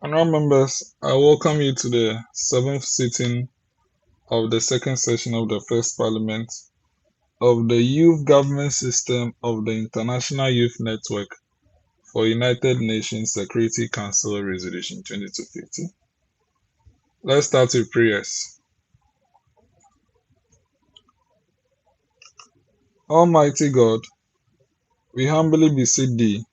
Honourable members, I welcome you to the seventh sitting of the second session of the First Parliament of the Youth Government System of the International Youth Network for United Nations Security Council Resolution 2250. Let's start with prayers. Almighty God, we humbly beseech Thee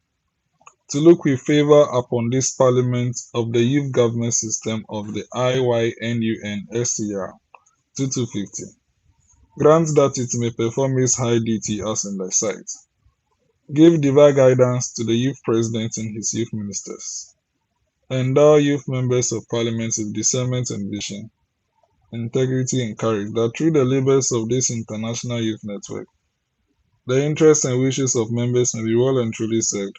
to look with favour upon this Parliament of the Youth Government System of the IYNUNSCR 2250. Grant that it may perform its high duty as in Thy sight. Give divine guidance to the youth president and his youth ministers. Endow youth members of Parliament with discernment and vision, integrity and courage, that through the labours of this international youth network, the interests and wishes of members may be well and truly served,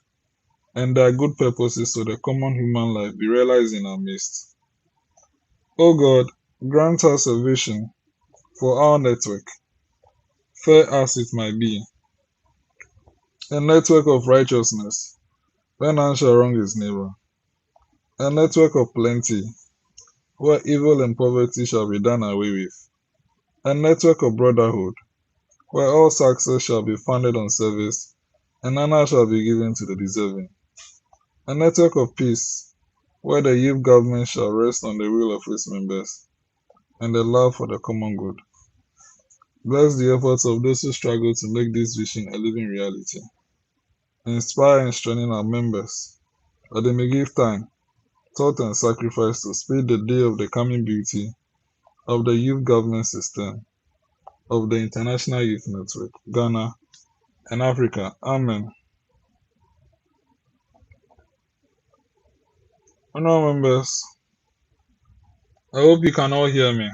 and their good purposes for the common human life be realized in our midst. O God, grant us a vision for our network, fair as it might be, a network of righteousness, where none shall wrong his neighbour, a network of plenty, where evil and poverty shall be done away with, a network of brotherhood, where all success shall be founded on service, and honor shall be given to the deserving, a network of peace, where the youth government shall rest on the will of its members, and the love for the common good. Bless the efforts of those who struggle to make this vision a living reality. Inspire and strengthen our members, that they may give time, thought, and sacrifice to speed the day of the coming beauty of the youth government system of the International Youth Network, Ghana, and Africa. Amen. Honourable members, I hope you can all hear me.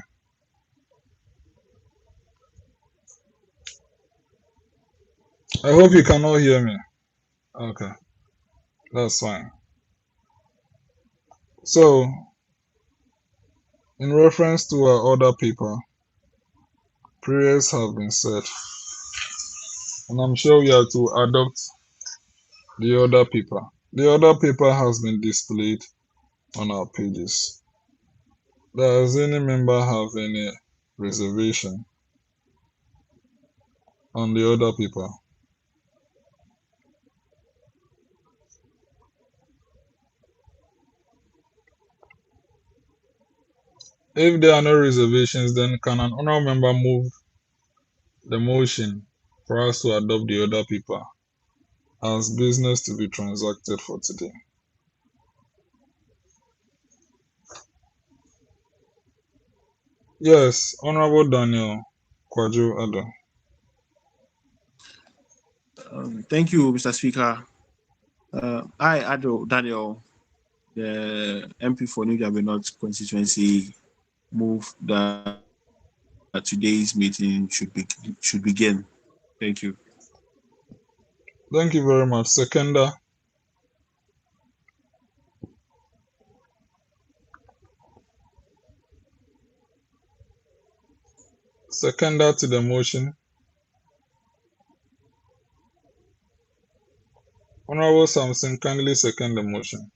I hope you can all hear me. Okay, that's fine. So, in reference to our order paper, prayers have been said, and I'm sure we are to adopt the order paper. The order paper has been displayed on our pages. Does any member have any reservation on the order paper? If there are no reservations, then can an honourable member move the motion for us to adopt the order paper as business to be transacted for today? Yes, Honourable Daniel Kwajo Ada. Thank you, Mr. Speaker. I, Ado Daniel, the MP for New North constituency, move that today's meeting should begin. Thank you. Thank you very much. Seconder. Seconder to the motion. Honourable Samson, kindly second the motion.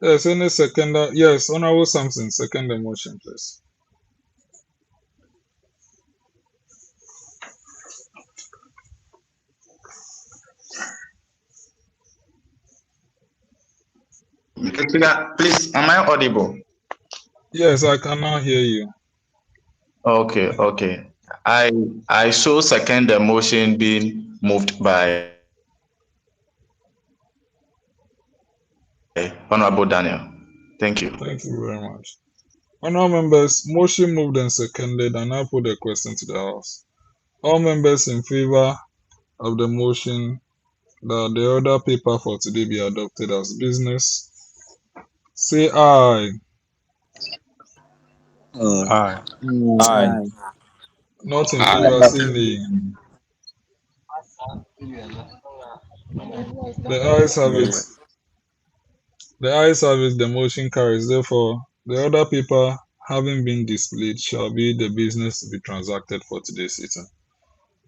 Yes, any seconder? Yes, Honourable Samson, second the motion, please. Please, am I audible? Yes, I can now hear you. Okay. I so second the motion being moved by Honorable Daniel. Thank you. Thank you very much. Honourable members, motion moved and seconded, and I put the question to the House. All members in favour of the motion that the order paper for today be adopted as business, say aye. Aye. Aye. Not in favour, say nay. The ayes have it. The ayes have it, the motion carries. Therefore, the order paper having been displayed, shall be the business to be transacted for today's sitting.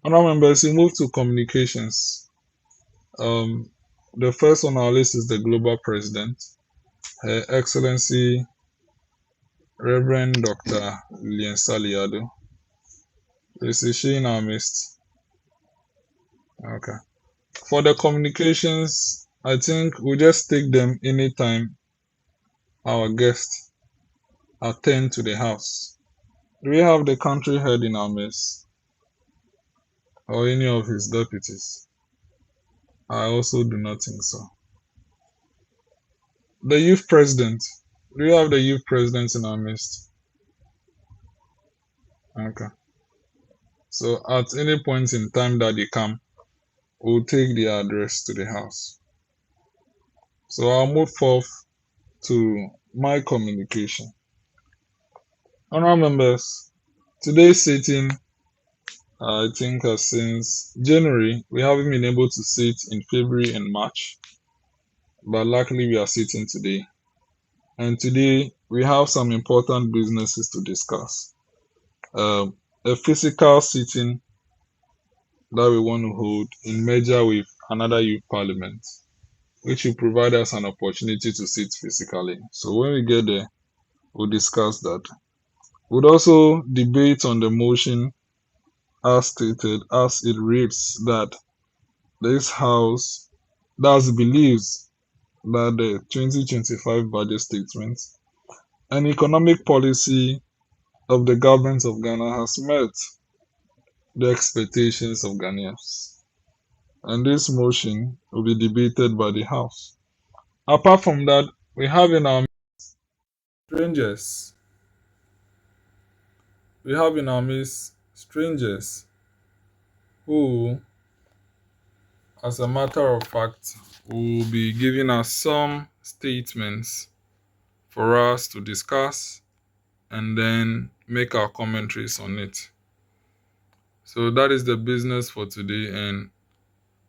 Honourable members, we move to communications. The first on our list is the Global President, Her Excellency Reverend Dr. Lilian Saliado. Is she in our midst? Okay. For the communications, I think we just take them anytime our guests attend to the house. Do we have the country head in our midst or any of his deputies? I also do not think so. The youth president. Do we have the youth president in our midst? Okay. So at any point in time that they come, we'll take their address to the house. So I'll move forth to my communication. Honourable members, today's sitting, I think since January, we haven't been able to sit in February and March, but luckily we are sitting today. And today we have some important businesses to discuss. A physical sitting that we want to hold in merger with another youth parliament, which will provide us an opportunity to sit physically. So when we get there, we'll discuss that. We'll also debate on the motion as stated, as it reads that this House thus believes that the 2025 budget statement and economic policy of the government of Ghana has met the expectations of Ghanaians. And this motion will be debated by the House. Apart from that, we have in our strangers. We have in our midst strangers who, as a matter of fact, will be giving us some statements for us to discuss and then make our commentaries on it. So that is the business for today, and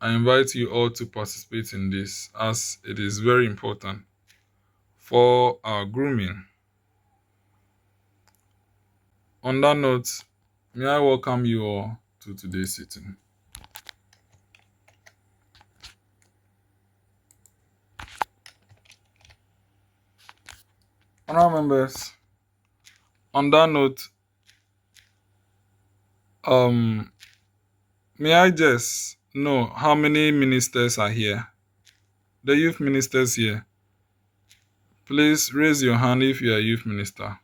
I invite you all to participate in this as it is very important for our grooming. On that note, may I welcome you all to today's sitting. Honourable members, on that note, may I just know how many ministers are here? The youth ministers here. Please raise your hand if you are a youth minister.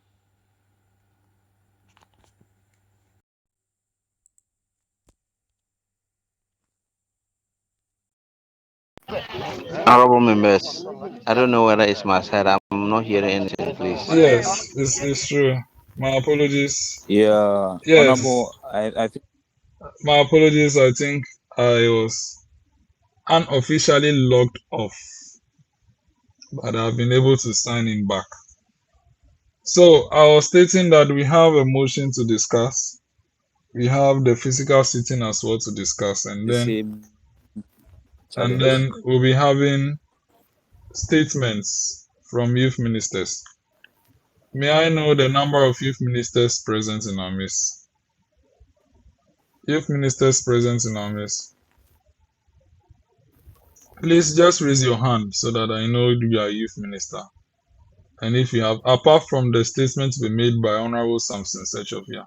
Honorable members, I don't know whether it's my side. I'm not hearing anything, please. Yes, it's true. My apologies. Yeah, Yes, Honorable, I think my apologies. I think I was unofficially logged off, but I've been able to sign in back. So I was stating that we have a motion to discuss. We have the physical sitting as well to discuss, and the then same challenge. we'll be having statements from youth ministers. May I know the number of youth ministers present in our midst? Youth ministers present in our midst. Please just raise your hand so that I know you are a youth minister. And if you have, apart from the statement to be made by Honorable Samson Sechofia.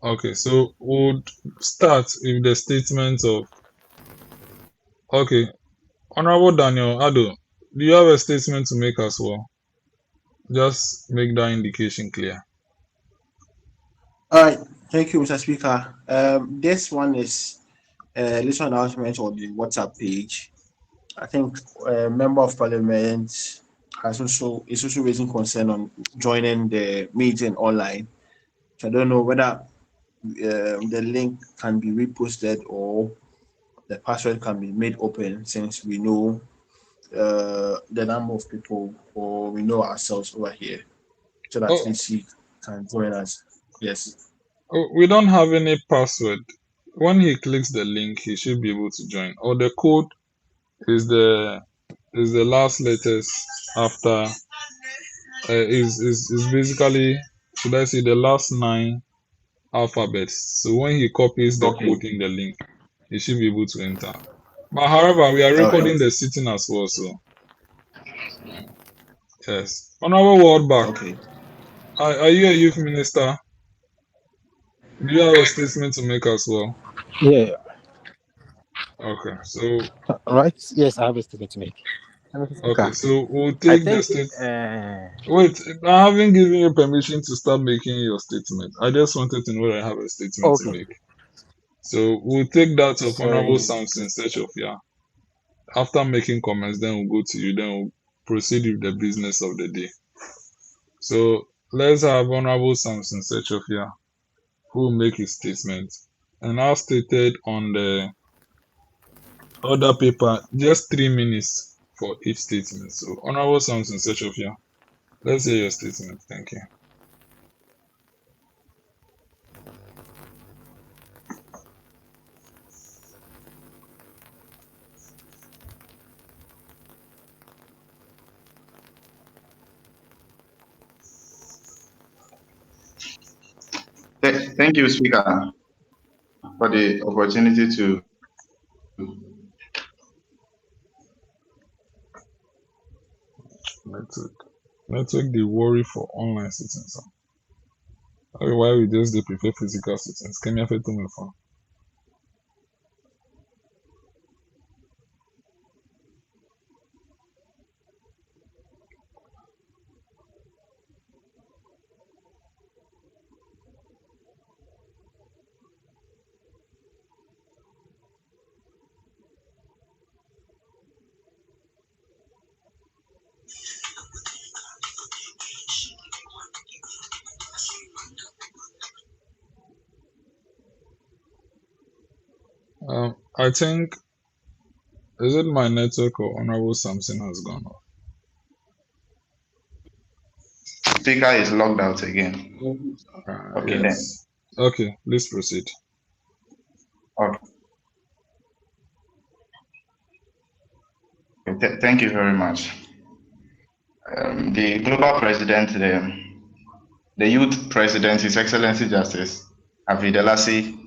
Okay, so we'll start with the statement of, okay, Honorable Daniel Addo, do you have a statement to make as well? Just make that indication clear. All right. Thank you, Mr. Speaker. This one is a little announcement on the WhatsApp page. I think a member of parliament is also raising concern on joining the meeting online. So I don't know whether the link can be reposted or the password can be made open, since we know the number of people, or we know ourselves over here, so that at least he can join us. Yes. We don't have any password. When he clicks the link, he should be able to join. Or the code is the last letters after is basically, should I say, the last 9 alphabets. So when he copies the Okay. code in the link, he should be able to enter. But however, we are All right. recording the sitting as well. So yes, Honorable Wardback, Okay. are you a youth minister? Do you have a statement to make as well? Yeah. Okay, so Right. Yes, I have a statement to make. okay, so we'll I take the think. state. Wait, I haven't given you permission to start making your statement. I just wanted to know that I have a statement to Okay. make. So we'll take that of Honorable So Samson Sechofia. After making comments, then we'll go to you. Then we'll proceed with the business of the day. So let's have Honorable Samson Sechofia, who will make his statement. And as stated on the other paper, just 3 minutes for each statement. So Honorable Samson Sechofia, let's hear your statement. Thank you. Thank you, Speaker, for the opportunity to. Network dey worry for online sittings. Why we just dey prefer physical sittings? Kemi Afetomi for. I think, is it my network or Honorable Samson has gone off? Speaker is logged out again. Okay, then. Yes. Okay, please proceed. Okay. Thank you very much. The global president, the youth president, His Excellency Justice Avidelasi,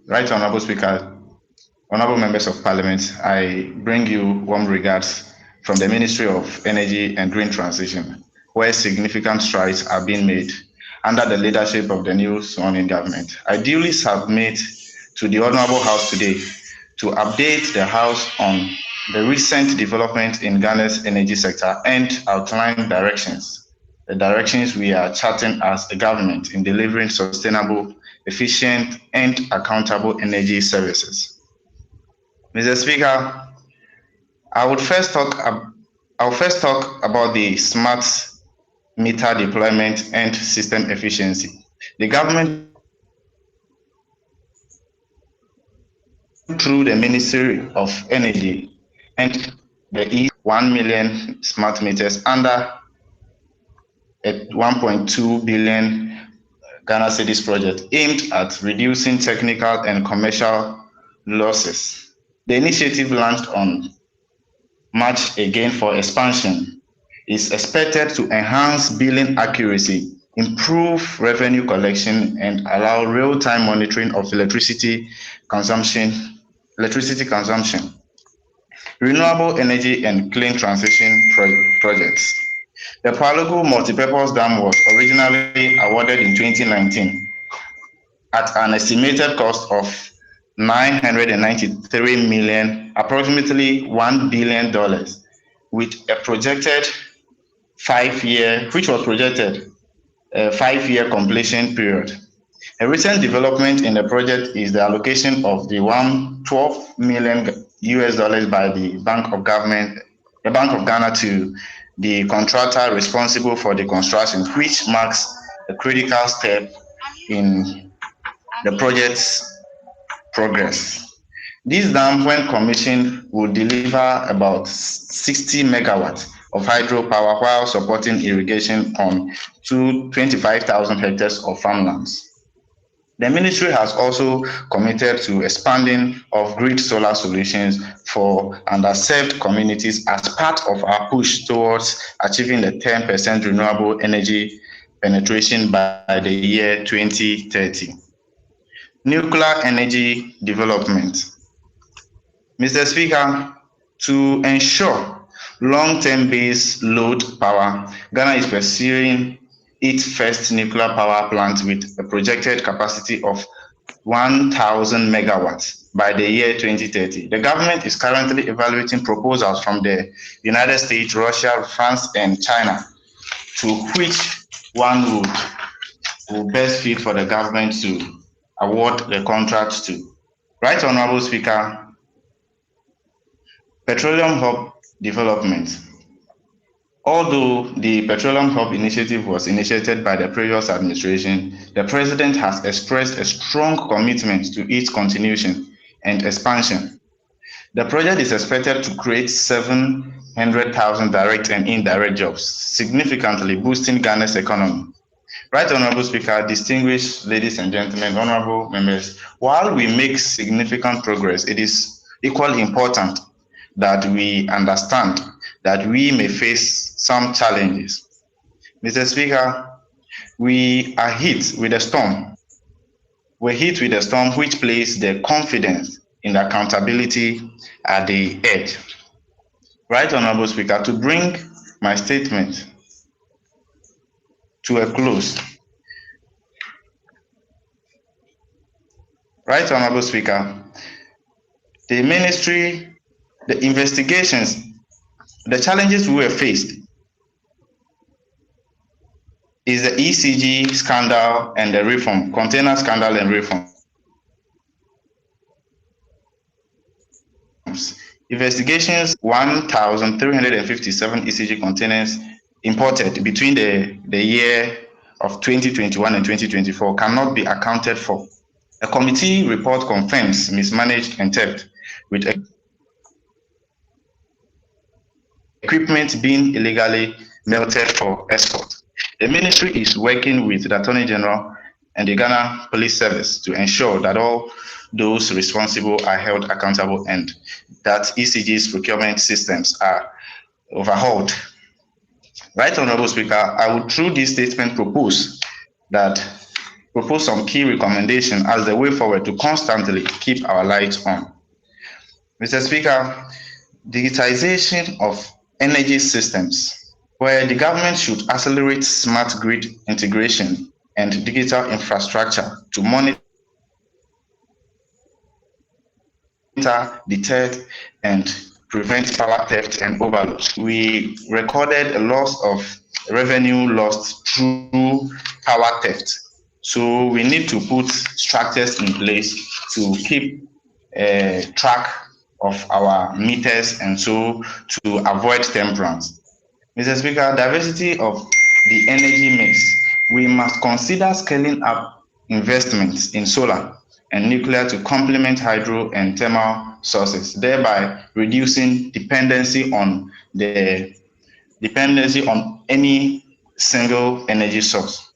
Right Honorable Speaker, Honorable Members of Parliament, I bring you warm regards from the Ministry of Energy and Green Transition, where significant strides are being made under the leadership of the new sworn-in government. I duly submit to the Honorable House today to update the House on the recent development in Ghana's energy sector and outline directions, the directions we are charting as a government in delivering sustainable, efficient, and accountable energy services. Mr. Speaker, I will first talk about the smart meter deployment and system efficiency. The government, through the Ministry of Energy and the 1 million smart meters under a 1.2 billion Ghana Cedis project aimed at reducing technical and commercial losses. The initiative launched on March again for expansion is expected to enhance billing accuracy, improve revenue collection, and allow real-time monitoring of electricity consumption, renewable energy and clean transition projects. The Palugu Multipurpose Dam was originally awarded in 2019 at an estimated cost of 993 million, approximately $1 billion, with a projected 5-year completion period. A recent development in the project is the allocation of the $12 million by the Bank of Ghana to the contractor responsible for the construction, which marks a critical step in the project's progress. This dam, when commissioned, will deliver about 60 megawatts of hydropower while supporting irrigation on 25,000 hectares of farmlands. The ministry has also committed to expanding off-grid solar solutions for underserved communities as part of our push towards achieving the 10% renewable energy penetration by the year 2030. Nuclear energy development. Mr. Speaker, to ensure long-term base load power, Ghana is pursuing its first nuclear power plant with a projected capacity of 1,000 megawatts by the year 2030. The government is currently evaluating proposals from the United States, Russia, France, and China to which one will best fit for the government to award the contract to. Right Honorable Speaker, Petroleum Hub Development. Although the Petroleum Hub initiative was initiated by the previous administration, the President has expressed a strong commitment to its continuation and expansion. The project is expected to create 700,000 direct and indirect jobs, significantly boosting Ghana's economy. Right Honorable Speaker, distinguished ladies and gentlemen, honorable members, while we make significant progress, it is equally important that we understand that we may face some challenges. Mr. Speaker, we are hit with a storm. We're hit with a storm which places the confidence in accountability at the edge. Right Honorable Speaker, to bring my statement to a close. Right Honorable Speaker, the ministry, the investigations, the challenges we were faced is the ECG scandal and the reform, container scandal and reform. Investigations 1,357 ECG containers imported between the year of 2021 and 2024 cannot be accounted for. A committee report confirms mismanaged and theft, with equipment being illegally melted for export. The ministry is working with the Attorney General and the Ghana Police Service to ensure that all those responsible are held accountable and that ECG's procurement systems are overhauled. Right Honorable Speaker, I would through this statement propose some key recommendations as the way forward to constantly keep our lights on. Mr. Speaker, digitization of energy systems, where the government should accelerate smart grid integration and digital infrastructure to monitor, detect, and prevent power theft and overload. We recorded a loss of revenue lost through power theft. So we need to put structures in place to keep track of our meters and so to avoid temperance. Mr. Speaker, diversity of the energy mix. We must consider scaling up investments in solar and nuclear to complement hydro and thermal sources, thereby reducing dependency on any single energy source.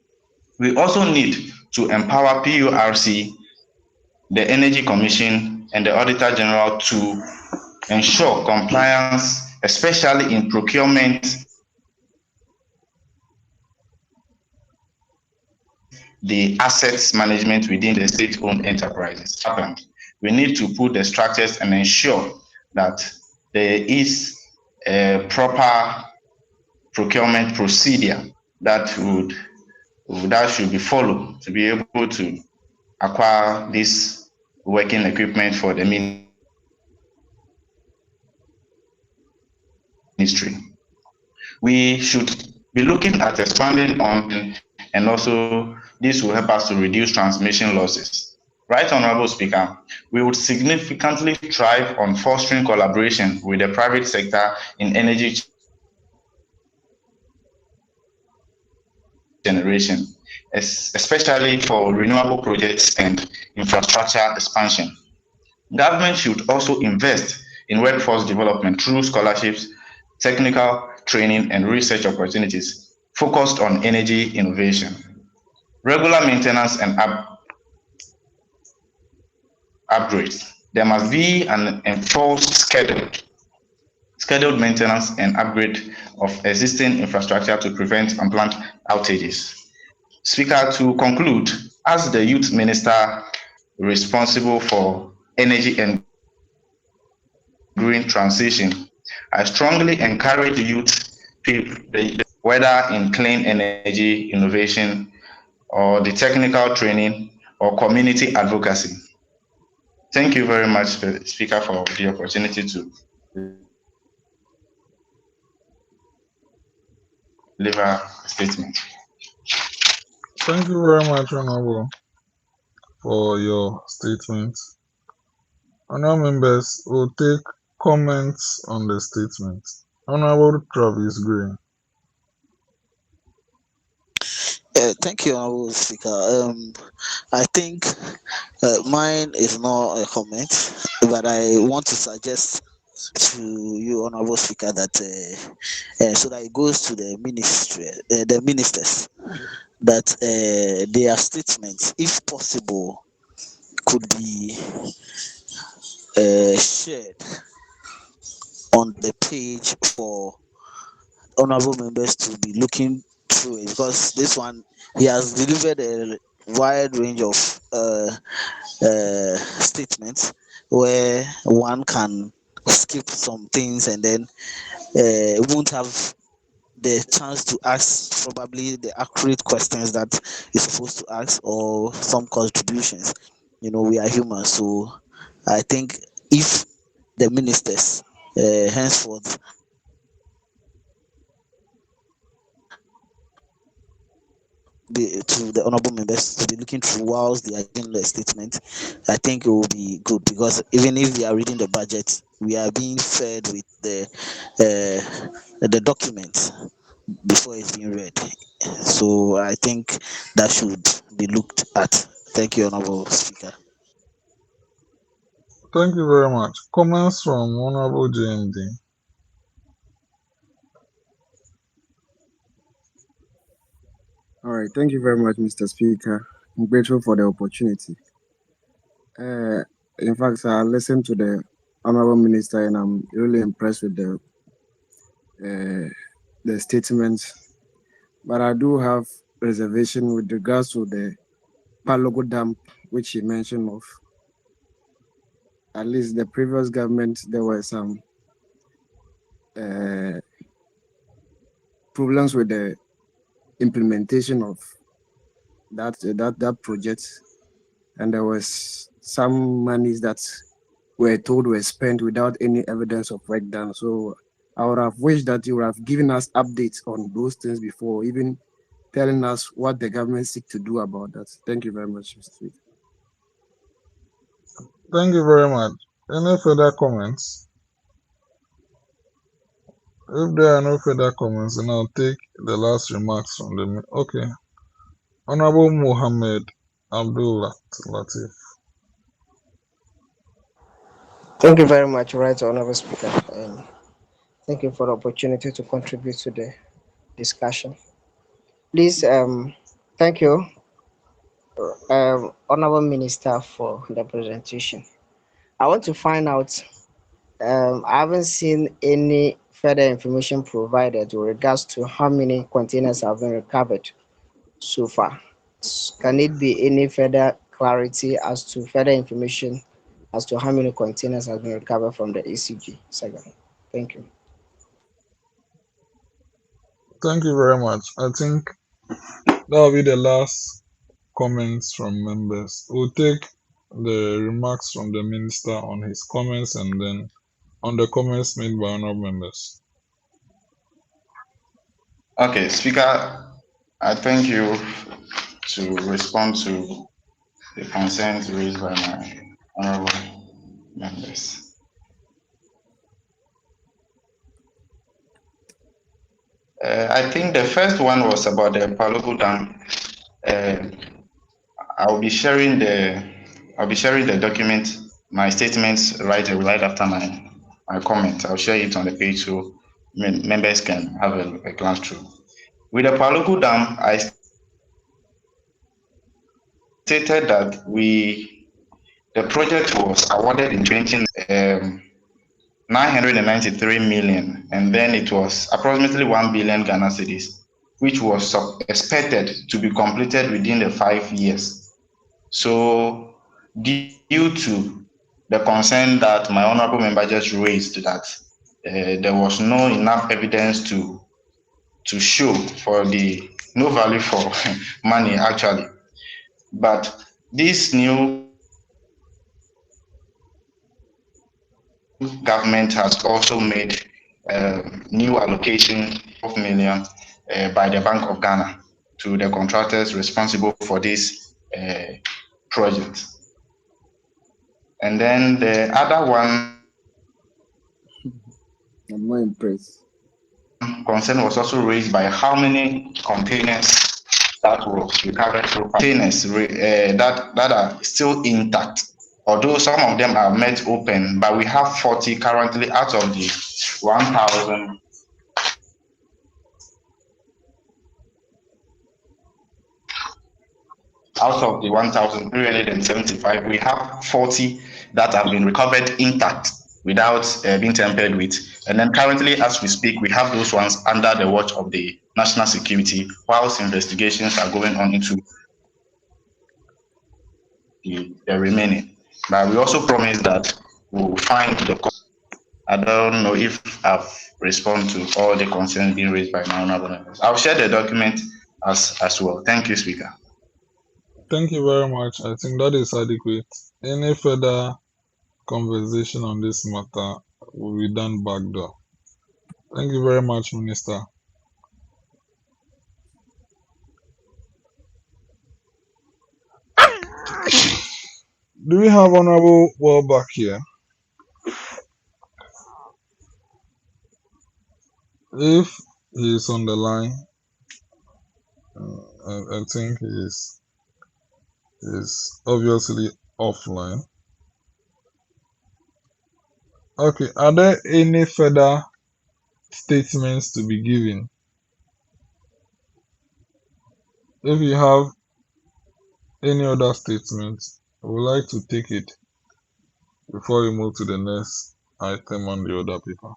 We also need to empower PURC, the Energy Commission, and the Auditor General to ensure compliance, especially in procurement, the assets management within the state-owned enterprises. We need to put the structures and ensure that there is a proper procurement procedure that should be followed to be able to acquire this working equipment for the ministry. We should be looking at expanding on, and also this will help us to reduce transmission losses. Right Honorable Speaker, we would significantly thrive on fostering collaboration with the private sector in energy generation, especially for renewable projects and infrastructure expansion. Government should also invest in workforce development through scholarships, technical training, and research opportunities focused on energy innovation. Regular maintenance and upgrades. There must be an enforced scheduled maintenance and upgrade of existing infrastructure to prevent unplanned outages. Speaker, to conclude, as the Youth Minister responsible for energy and green transition, I strongly encourage youth, whether in clean energy innovation or the technical training or community advocacy. Thank you very much, Speaker, for the opportunity to deliver a statement. Thank you very much, Honorable, for your statement. Honorable members will take comments on the statement. Honorable Travis Green. Thank you, Honorable Speaker. I think mine is not a comment, but I want to suggest to you, Honorable Speaker, that so that it goes to the ministers, that their statements, if possible, could be shared on the page for honorable members to be looking through it, because this one, he has delivered a wide range of statements where one can skip some things and then won't have the chance to ask probably the accurate questions that you're supposed to ask, or some contributions. We are human, so I think if the ministers henceforth to the honorable members to be looking through whilst they are giving the statement, I think it will be good, because even if they are reading the budget, we are being fed with the document before it's being read. So I think that should be looked at. Thank you, Honorable Speaker. Thank you very much. Comments from Honorable JMD. All right, thank you very much, Mr. Speaker. I'm grateful for the opportunity. In fact, I listened to the Honorable Minister and I'm really impressed with the statements. But I do have reservation with regards to the Palogo Dam, which he mentioned of. At least the previous government, there were some problems with the implementation of that project, and there was some monies that were told were spent without any evidence of work done. So I would have wished that you would have given us updates on those things before even telling us what the government seek to do about that. Thank you very much, Mr. Speaker. Thank you very much. Any further comments? If there are no further comments, then I'll take the last remarks from the. Okay. Honorable Mohammed Abdul Latif. Thank you very much, Right Honorable Speaker. Thank you for the opportunity to contribute to the discussion. Please, thank you, Honorable Minister, for the presentation. I want to find out, I haven't seen any further information provided with regards to how many containers have been recovered so far. Can it be any further clarity as to further information as to how many containers have been recovered from the ECG segment? Thank you. Thank you very much. I think that will be the last comments from members. We'll take the remarks from the minister on his comments and then on the comments made by honorable members. Okay, Speaker, I thank you to respond to the concerns raised by my honorable members. I think the first one was about the Palogo Dam. I'll be sharing the document, my statements right after my comment. I'll share it on the page so members can have a glance through. With the Palogo Dam, I stated that The project was awarded in 993 million, and then it was approximately 1 billion Ghana cedis, which was expected to be completed within the 5 years. So, due to the concern that my honorable member just raised, that there was no enough evidence to show for the no value for money actually, but this new government has also made new allocation of million by the Bank of Ghana to the contractors responsible for this project. And then the other one, I'm not impressed. concern was also raised by how many containers that was recovered through containers that are still intact. Although some of them are met open, but we have 40 currently out of the 1,000. Out of the 1,375, we have 40 that have been recovered intact without being tampered with. And then currently, as we speak, we have those ones under the watch of the national security, whilst investigations are going on into the remaining. But we also promise that we'll find the cause. I don't know if I've responded to all the concerns being raised by my honorable members. I'll share the document as well. Thank you, Speaker. Thank you very much. I think that is adequate. Any further conversation on this matter will be done back door. Thank you very much, Minister. Do we have Honorable Welbeck here? If he is on the line, I think he is obviously offline. Okay, are there any further statements to be given? If you have any other statements, I would like to take it before we move to the next item on the other paper.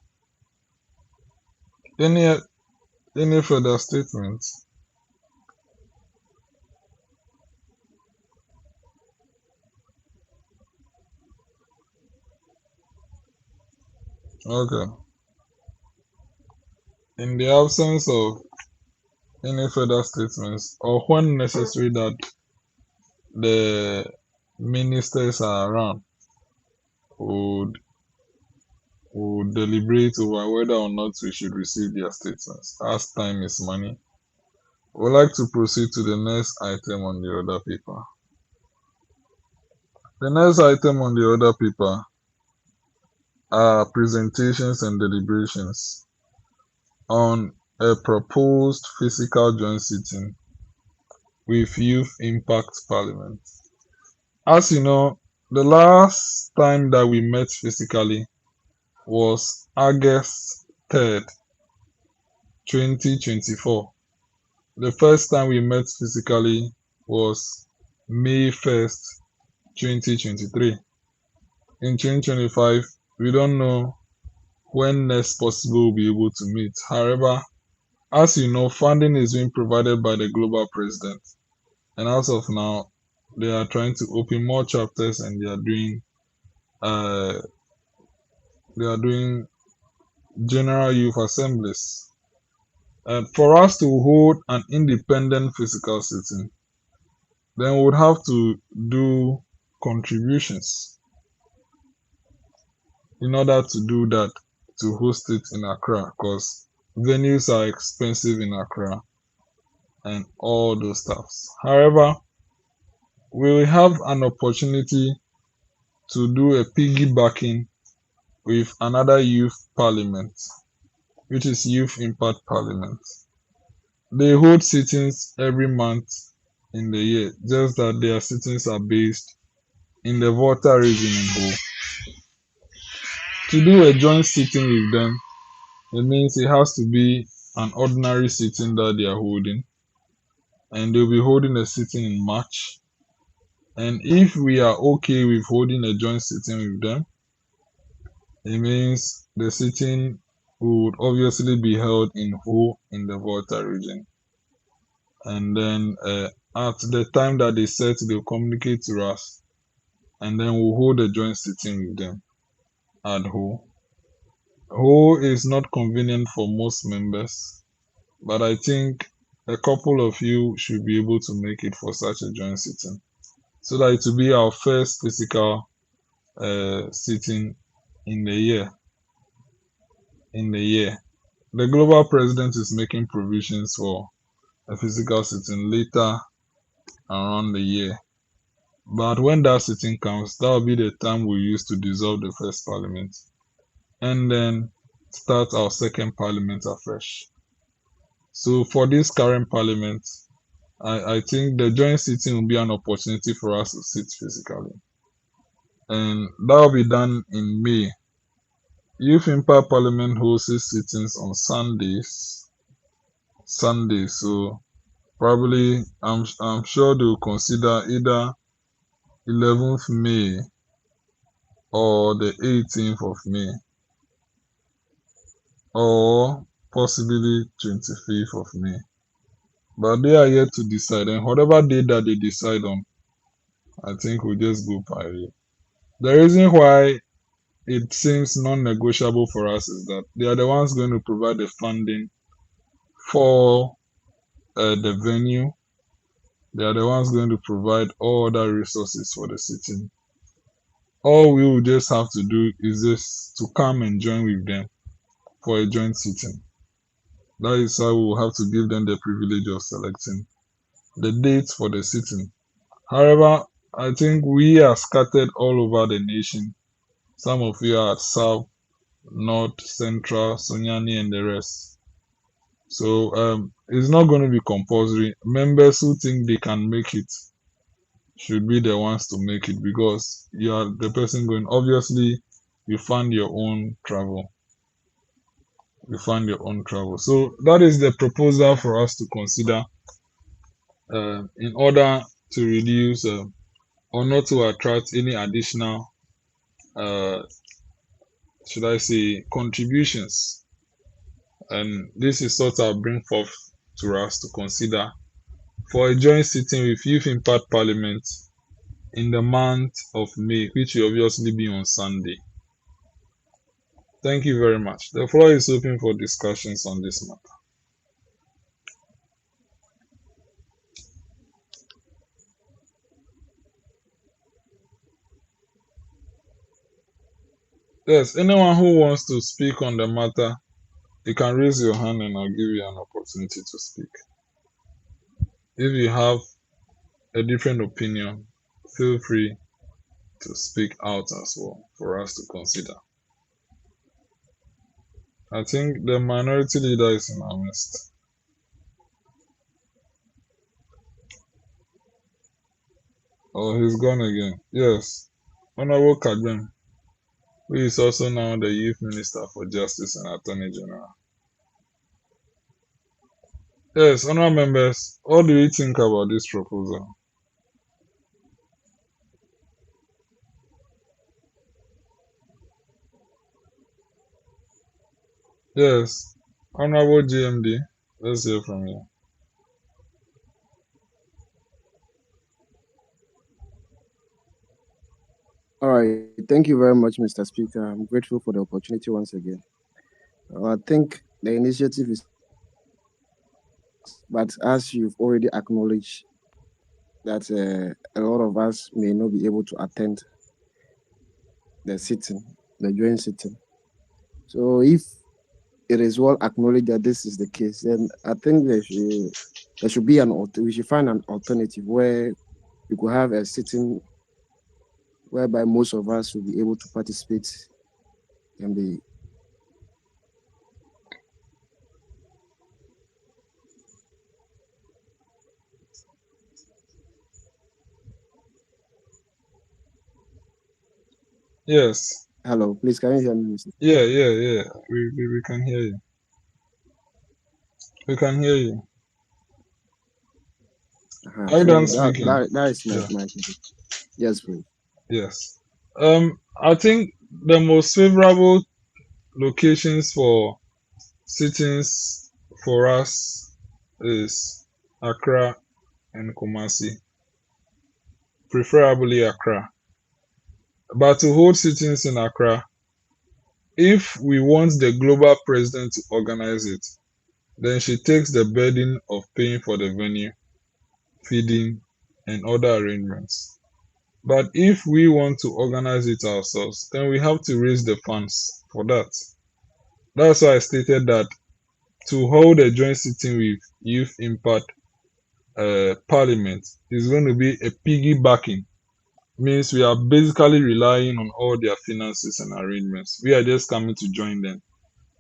Any further statements? Okay. In the absence of any further statements, or when necessary that the ministers are around, would deliberate over whether or not we should receive their statements. As time is money, we would like to proceed to the next item on the other paper. The next item on the other paper are presentations and deliberations on a proposed physical joint sitting with Youth Impact Parliament. As you know, the last time that we met physically was August 3rd, 2024. The first time we met physically was May 1st, 2023. In 2025, we don't know when next possible we'll be able to meet. However, as you know, funding is being provided by the global president. And as of now, they are trying to open more chapters and they are doing general youth assemblies. And for us to hold an independent physical sitting, then we would have to do contributions in order to do that, to host it in Accra, because venues are expensive in Accra and all those stuffs. However, we will have an opportunity to do a piggybacking with another youth parliament, which is Youth Impact Parliament. They hold sittings every month in the year, just that their sittings are based in the Volta region in Bo. To do a joint sitting with them, it means it has to be an ordinary sitting that they are holding, and they'll be holding a sitting in March, And if we are okay with holding a joint sitting with them, it means the sitting would obviously be held in Ho in the Volta region. And then at the time that they set, they'll communicate to us. And then we'll hold a joint sitting with them at Ho. Ho is not convenient for most members, but I think a couple of you should be able to make it for such a joint sitting, so that it will be our first physical sitting in the year. The global president is making provisions for a physical sitting later around the year. But when that sitting comes, that will be the time we use to dissolve the first parliament and then start our second parliament afresh. So for this current parliament, I think the joint sitting will be an opportunity for us to sit physically. And that will be done in May. Youth Impact Parliament hosts its sittings on Sundays, so probably I'm sure they will consider either 11th May or the 18th of May, or possibly 25th of May. But they are yet to decide, and whatever day that they decide on, I think we'll just go by it. The reason why it seems non-negotiable for us is that they are the ones going to provide the funding for the venue. They are the ones going to provide all other resources for the sitting. All we will just have to do is just to come and join with them for a joint sitting. That is how we will have to give them the privilege of selecting the dates for the sitting. However, I think we are scattered all over the nation. Some of you are at South, North, Central, Sonyani, and the rest. So it's not going to be compulsory. Members who think they can make it should be the ones to make it, because you are the person going. Obviously, you fund your own travel. So that is the proposal for us to consider in order to reduce or not to attract any additional should I say contributions. And this is what I'll bring forth to us to consider for a joint sitting with Youth Impact Parliament in the month of May, which will obviously be on Sunday. Thank you very much. The floor is open for discussions on this matter. Yes, anyone who wants to speak on the matter, you can raise your hand and I'll give you an opportunity to speak. If you have a different opinion, feel free to speak out as well for us to consider. I think the minority leader is in our midst. Oh, he's gone again. Yes, Honorable Kadem, who is also now the Youth Minister for Justice and Attorney General. Yes, honorable members, what do you think about this proposal? Yes, Honorable GMD, let's hear from you. All right. Thank you very much, Mr. Speaker. I'm grateful for the opportunity once again. I think the initiative is, but as you've already acknowledged, that a lot of us may not be able to attend the joint sitting. So if it is well acknowledged that this is the case, then I think there should be we should find an alternative where we could have a sitting whereby most of us will be able to participate in the. Yes. Hello, please, can you hear me, Mr.? Yeah. We can hear you. We can hear you. Are you done speaking? That is my question. Yes, please. Yes. I think the most favorable locations for sittings for us is Accra and Kumasi, preferably Accra. But to hold sittings in Accra, if we want the global president to organize it, then she takes the burden of paying for the venue, feeding, and other arrangements. But if we want to organize it ourselves, then we have to raise the funds for that. That's why I stated that to hold a joint sitting with Youth Impact Parliament is going to be a piggybacking. Means we are basically relying on all their finances and arrangements. We are just coming to join them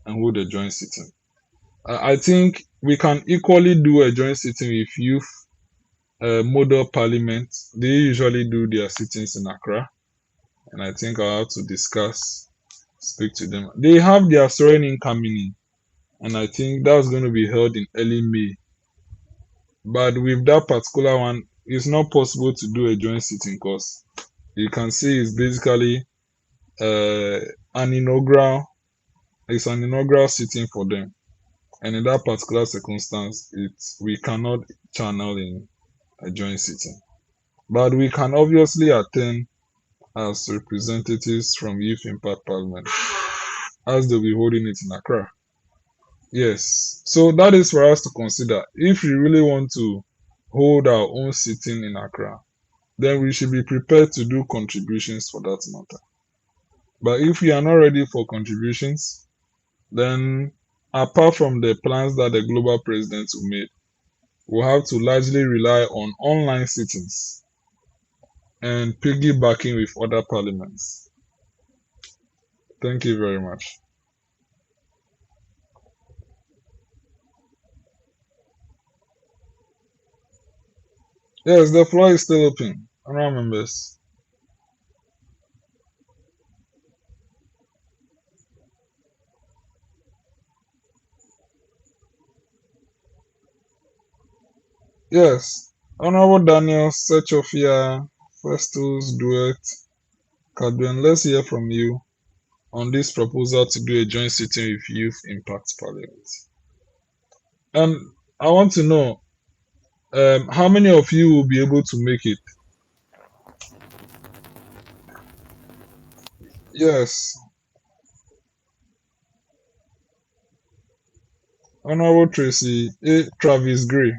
and hold a joint sitting. I think we can equally do a joint sitting with Youth Model Parliament. They usually do their sittings in Accra, and I think I'll have to speak to them. They have their swearing in coming in, and I think that's going to be held in early May. But with that particular one, it's not possible to do a joint sitting because you can see it's basically an inaugural. It's an inaugural sitting for them, and in that particular circumstance, we cannot channel in a joint sitting. But we can obviously attend as representatives from Youth Impact Parliament, as they'll be holding it in Accra. Yes, so that is for us to consider. If we really want to hold our own sitting in Accra, then we should be prepared to do contributions for that matter. But if we are not ready for contributions, then apart from the plans that the global presidents will make, we'll have to largely rely on online sittings and piggybacking with other parliaments. Thank you very much. Yes, the floor is still open. Honourable members. Yes, Honourable Daniel, Sechofia, Festus, Duet, Kadwen, let's hear from you on this proposal to do a joint sitting with Youth Impact Parliament. And I want to know, how many of you will be able to make it? Yes, Honourable Tracy, Travis Gray.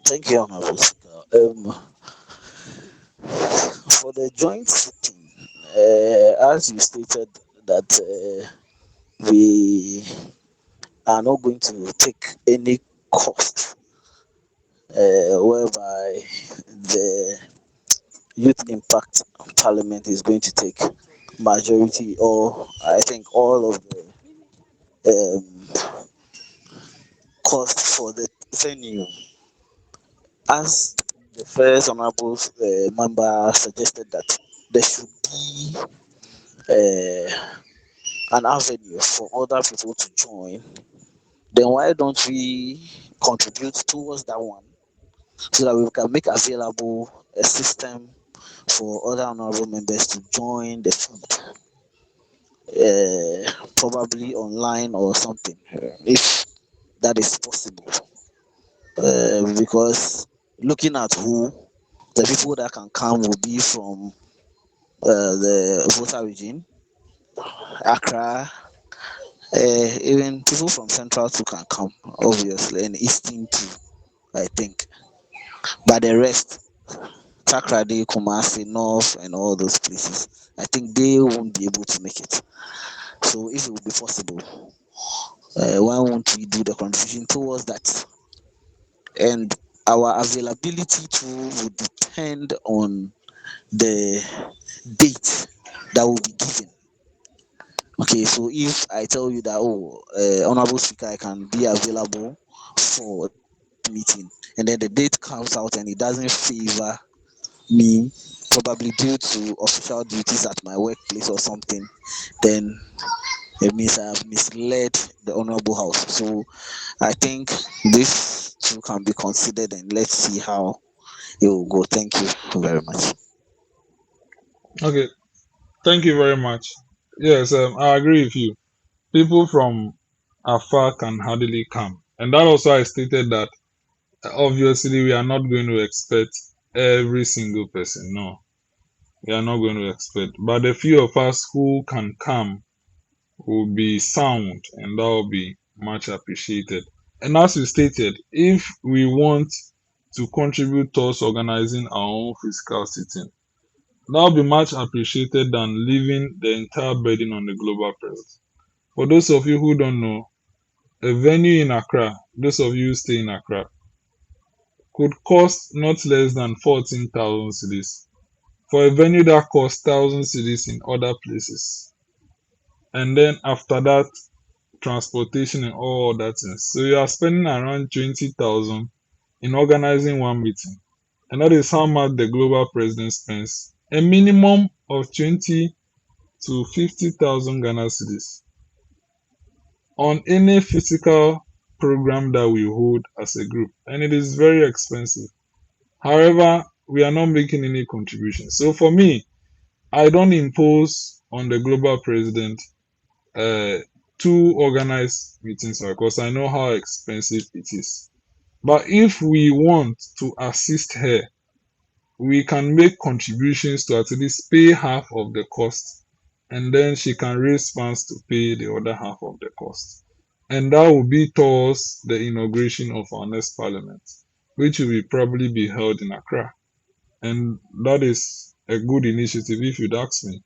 Thank you, Honorable Speaker. For the joint sitting, as you stated that we are not going to take any cost, whereby the Youth Impact Parliament is going to take majority, or I think all of the cost for the venue. As the first honorable member suggested that there should be an avenue for other people to join, then why don't we contribute towards that one so that we can make available a system for other honorable members to join the food, probably online or something, if that is possible. Because looking at who the people that can come will be from the Volta region, Accra, even people from Central too can come, obviously, and Eastern too, I think. But the rest, Takrady, Kumasi, North, and all those places, I think they won't be able to make it. So if it would be possible, why won't we do the contribution towards that? And our availability too would depend on the date that will be given. Okay, so if I tell you that, Honorable Speaker, I can be available for meeting, and then the date comes out and it doesn't favor me, probably due to official duties at my workplace or something, then It means I have misled the Honorable House. So I think this too can be considered, and let's see how it will go. Thank you very much. Okay, thank you very much. Yes, I agree with you. People from afar can hardly come, and that also I stated that obviously we are not going to expect every single person. No, we are not going to expect, but the few of us who can come will be sound, and that will be much appreciated. And as you stated, if we want to contribute towards organizing our own physical sitting, that will be much appreciated than leaving the entire burden on the global press. For those of you who don't know, a venue in Accra, those of you who stay in Accra, could cost not less than 14,000 cedis. For a venue that costs 1,000 cedis in other places. And then after that, transportation and all that things. So you are spending around 20,000 in organizing one meeting. And that is how much the global president spends. A minimum of 20 to 50,000 Ghana cedis on any physical program that we hold as a group. And it is very expensive. However, we are not making any contribution. So for me, I don't impose on the global president uh, to organize meetings because I know how expensive it is. But if we want to assist her, we can make contributions to at least pay half of the cost, and then she can raise funds to pay the other half of the cost. And that will be towards the inauguration of our next parliament, which will probably be held in Accra. And that is a good initiative if you'd ask me.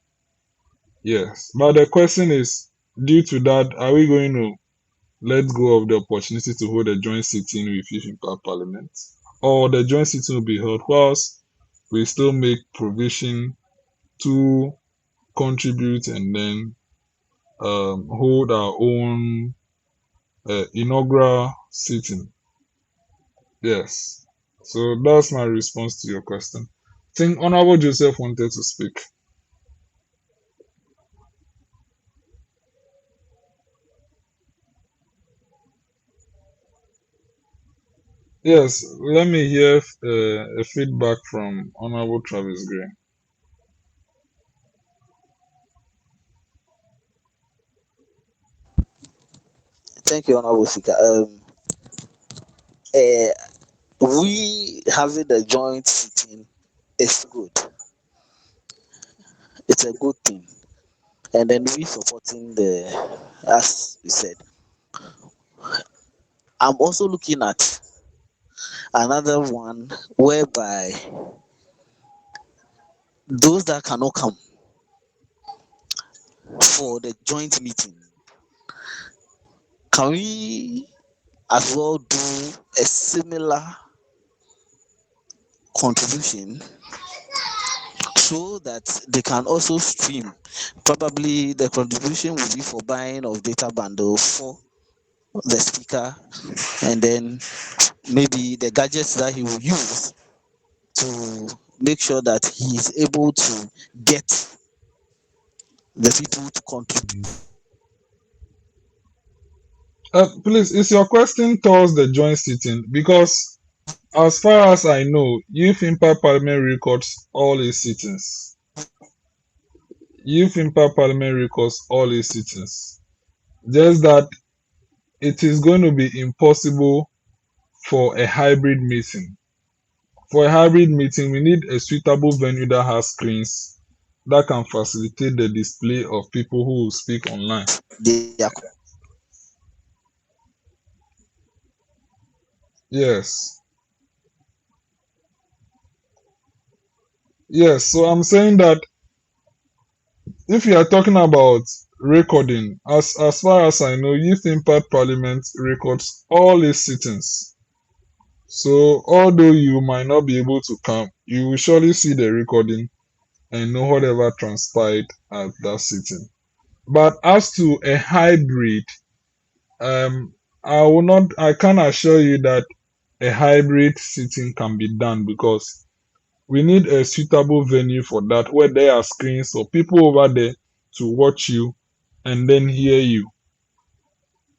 Yes. But the question is, due to that, are we going to let go of the opportunity to hold a joint sitting with Youth Parliament? Or the joint sitting will be held whilst we still make provision to contribute and then hold our own inaugural sitting? Yes. So that's my response to your question. I think Honorable Joseph wanted to speak. Yes, let me hear a feedback from Honorable Travis Gray. Thank you, Honorable Speaker. We having the joint sitting is good. It's a good thing. And then we supporting the, as you said. I'm also looking at another one whereby those that cannot come for the joint meeting, can we as well do a similar contribution so that they can also stream? Probably the contribution will be for buying of data bundle for the speaker, and then maybe the gadgets that he will use to make sure that he is able to get the people to contribute. Please, is your question towards the joint sitting? Because as far as I know, Youth Impact Parliament records all its sittings. Youth Impact Parliament records all its sittings. Just that it is going to be impossible for a hybrid meeting. For a hybrid meeting, we need a suitable venue that has screens that can facilitate the display of people who will speak online. Yes. Yes, so I'm saying that if you are talking about recording, as far as I know, Youth Impact Parliament records all its sittings. So although you might not be able to come, you will surely see the recording and know whatever transpired at that sitting. But as to a hybrid, I can assure you that a hybrid sitting can be done because we need a suitable venue for that where there are screens for people over there to watch you and then hear you.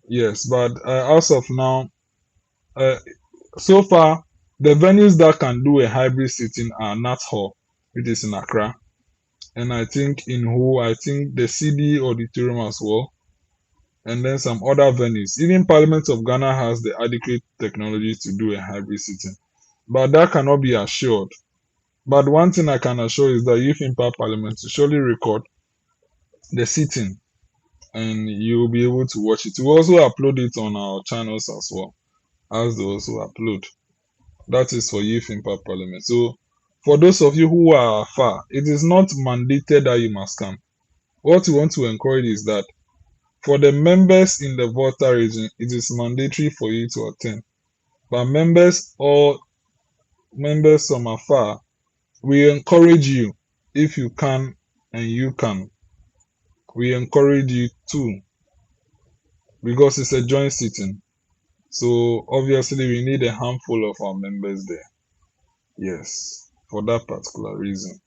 Yes, but as of now, uh, so far, the venues that can do a hybrid sitting are Nat Hall, which is in Accra, and I think in Ho, I think the CD Auditorium as well, and then some other venues. Even Parliament of Ghana has the adequate technology to do a hybrid sitting, but that cannot be assured. But one thing I can assure is that Youth Impact Parliament will surely record the sitting, and you will be able to watch it. We also upload it on our channels as well, as they also upload. That is for Youth Impact Parliament. So, for those of you who are far, it is not mandated that you must come. What we want to encourage is that for the members in the Volta region, it is mandatory for you to attend. But members or members from afar, we encourage you, if you can and you can, we encourage you too, because it's a joint sitting. So obviously we need a handful of our members there. Yes, for that particular reason.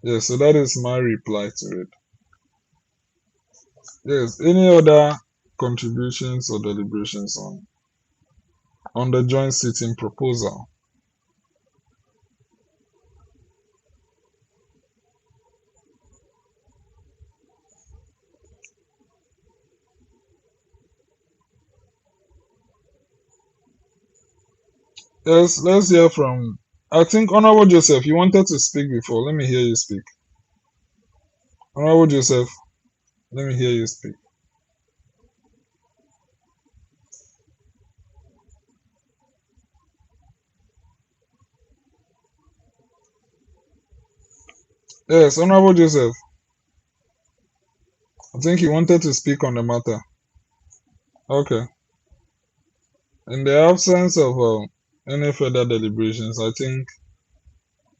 Yes, so that is my reply to it. Yes, any other contributions or deliberations on the joint sitting proposal? Yes, let's hear from, I think, Honorable Joseph, you wanted to speak before. Let me hear you speak. Honorable Joseph, let me hear you speak. Yes, Honorable Joseph, I think you wanted to speak on the matter. Okay. In the absence of any further deliberations, I think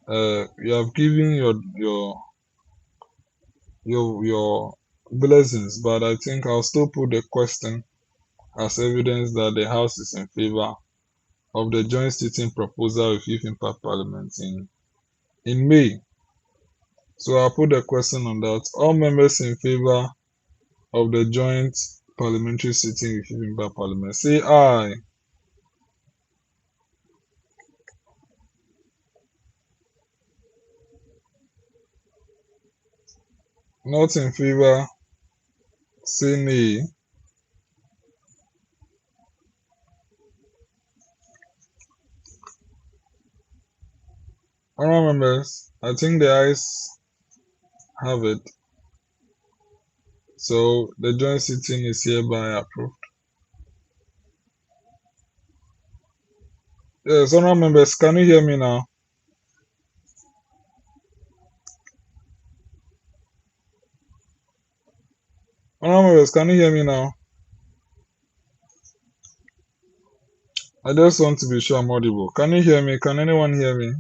you have given your blessings, but I think I'll still put the question as evidence that the House is in favor of the joint sitting proposal with Youth Impact Parliament in May. So I'll put the question on that. All members in favor of the joint parliamentary sitting with Youth Impact Parliament, say aye. Not in favor, say nay. Honourable members, I think the ayes have it. So the joint sitting is hereby approved. Yes, honourable members, can you hear me now? Honourable members, can you hear me now? I just want to be sure I'm audible. Can you hear me? Can anyone hear me?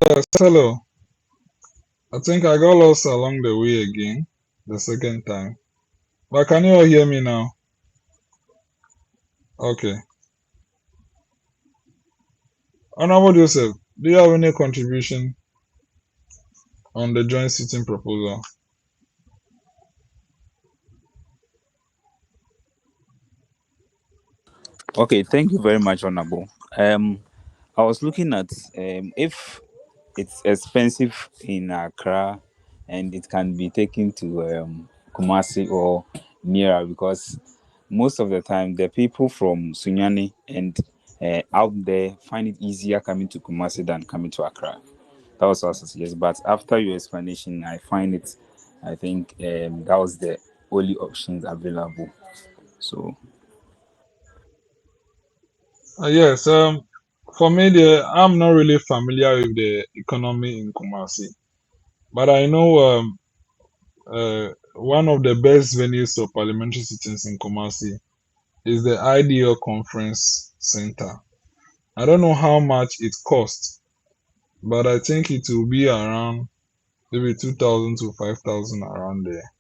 Yes, hello. I think I got lost along the way again, the second time. But can you all hear me now? Okay. Honourable Joseph, do you have any contribution on the joint sitting proposal? Okay, thank you very much, Honorable. I was looking at if it's expensive in Accra and it can be taken to Kumasi or nearer, because most of the time the people from Sunyani and out there find it easier coming to Kumasi than coming to Accra. That was also suggested. But after your explanation, I think that was the only options available. So Yes, for me, I'm not really familiar with the economy in Kumasi. But I know one of the best venues for parliamentary sittings in Kumasi is the IDO Conference Center. I don't know how much it costs, but I think it will be around maybe 2,000 to 5,000 around there.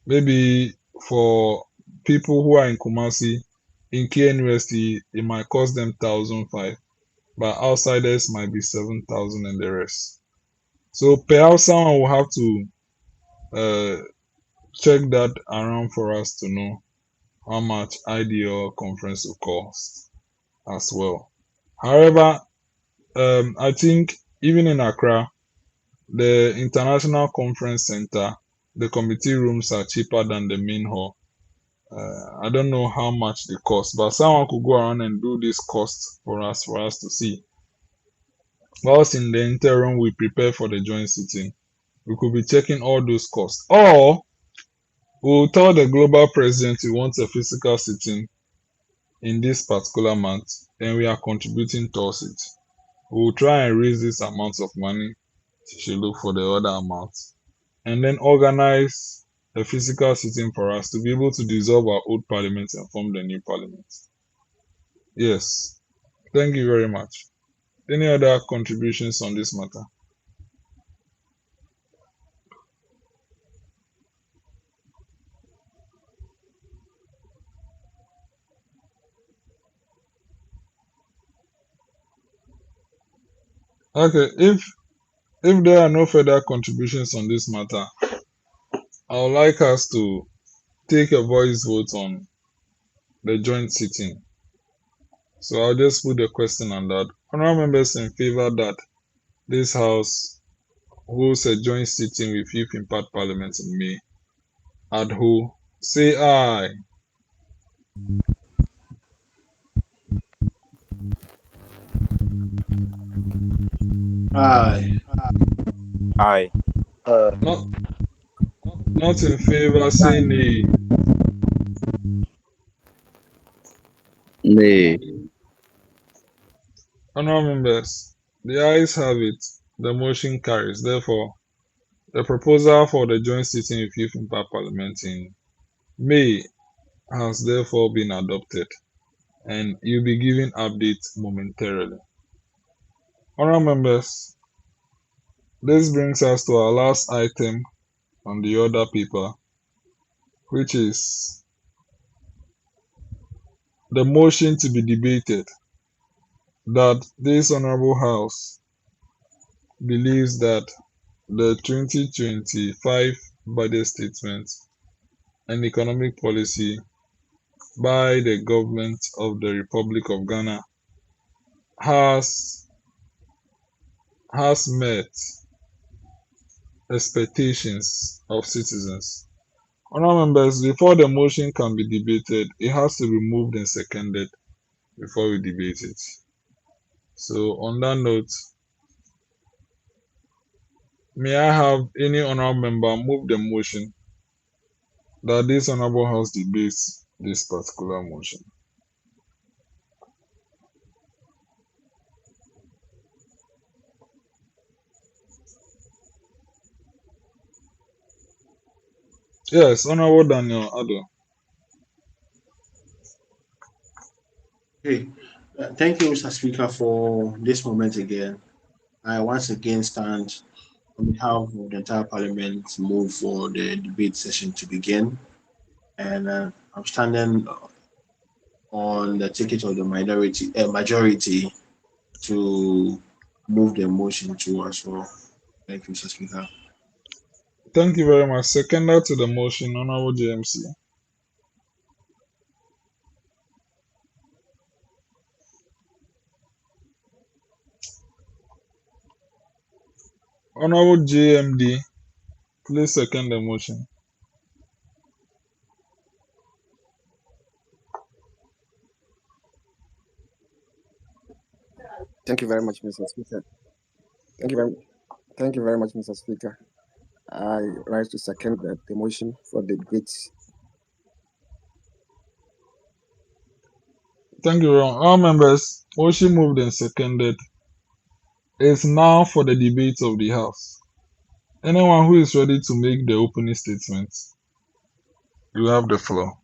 Maybe for people who are in Kumasi, in KNUST, it might cost them 1,500, but outsiders might be 7,000 and the rest. So perhaps someone will have to check that around for us to know how much IDO conference will cost as well. However, I think even in Accra, the International Conference Center, the committee rooms are cheaper than the main hall. I don't know how much they cost, but someone could go around and do this cost for us to see. Whilst in the interim we prepare for the joint sitting, we could be checking all those costs. Or we'll tell the global president we want a physical sitting in this particular month, and we are contributing towards it. We'll try and raise this amount of money. She should look for the other amounts, and then organize a physical sitting for us to be able to dissolve our old parliament and form the new parliament. Yes. Thank you very much. Any other contributions on this matter? Okay, if there are no further contributions on this matter, I would like us to take a voice vote on the joint sitting. So I'll just put the question on that. Honourable members in favour that this House holds a joint sitting with Youth Impact Parliament in May, at who? Say aye. Aye. Aye. Not, not in favour, say nay. Nay. Honourable members, the ayes have it. The motion carries. Therefore, the proposal for the joint sitting with Youth Impact Parliament in May has therefore been adopted, and you'll be given updates momentarily. Honourable members, this brings us to our last item on the order paper, which is the motion to be debated that this Honourable House believes that the 2025 budget statement and economic policy by the government of the Republic of Ghana has met expectations of citizens. Honourable members, before the motion can be debated, it has to be moved and seconded before we debate it. So on that note, may I have any honourable member move the motion that this Honourable House debates this particular motion? Yes, Honourable Daniel Addo. Okay. Thank you, Mr. Speaker, for this moment again. I once again stand on behalf of the entire Parliament to move for the debate session to begin. And I'm standing on the ticket of the majority to move the motion to as well. Thank you, Mr. Speaker. Thank you very much. Seconder to the motion, Honourable JMC. Honourable JMD, please second the motion. Thank you very much, Mr. Speaker. Thank you very much, Mr. Speaker. I rise to second the motion for the debate. Thank you very much. All members, motion moved and seconded. It's now for the debate of the House. Anyone who is ready to make the opening statement, you have the floor.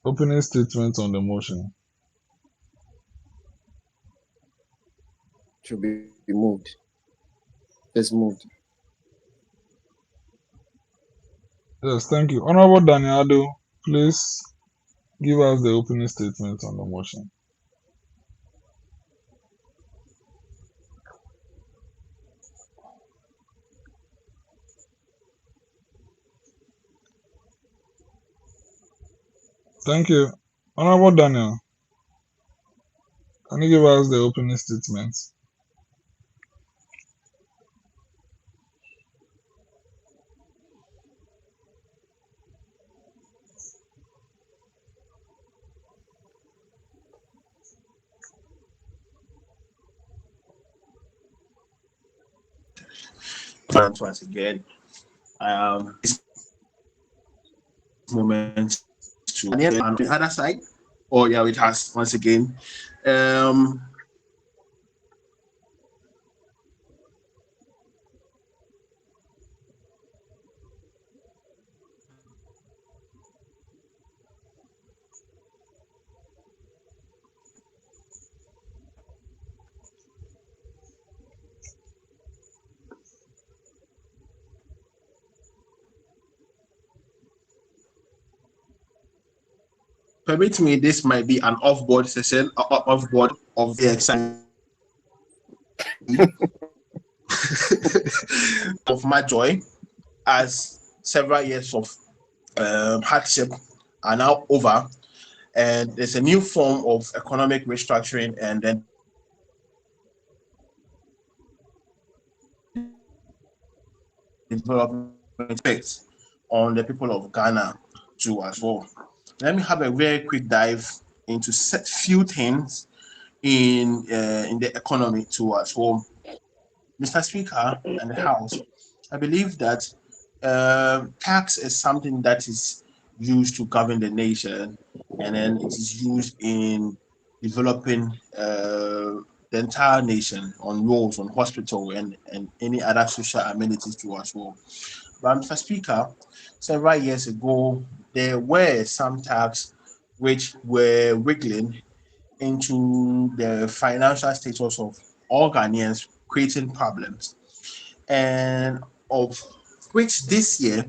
Opening statement on the motion. Should be moved. It's moved. Yes, thank you. Honorable Daniado, please give us the opening statement on the motion. Thank you. Honorable Daniel, can you give us the opening statement? Once again, this moment to on the other side. Oh yeah, it has once again. Um, Permit me, this might be an off-board session, off-board of the excitement of my joy, as several years of hardship are now over, and there's a new form of economic restructuring, and then development effects on the people of Ghana too as well. Let me have a very quick dive into few things in the economy too as well. Mr. Speaker and the House, I believe that tax is something that is used to govern the nation, and then it is used in developing the entire nation on roads, on hospital, and any other social amenities too as well. But Mr. Speaker, several years ago, there were some tax which were wiggling into the financial status of all Ghanaians, creating problems. And of which this year,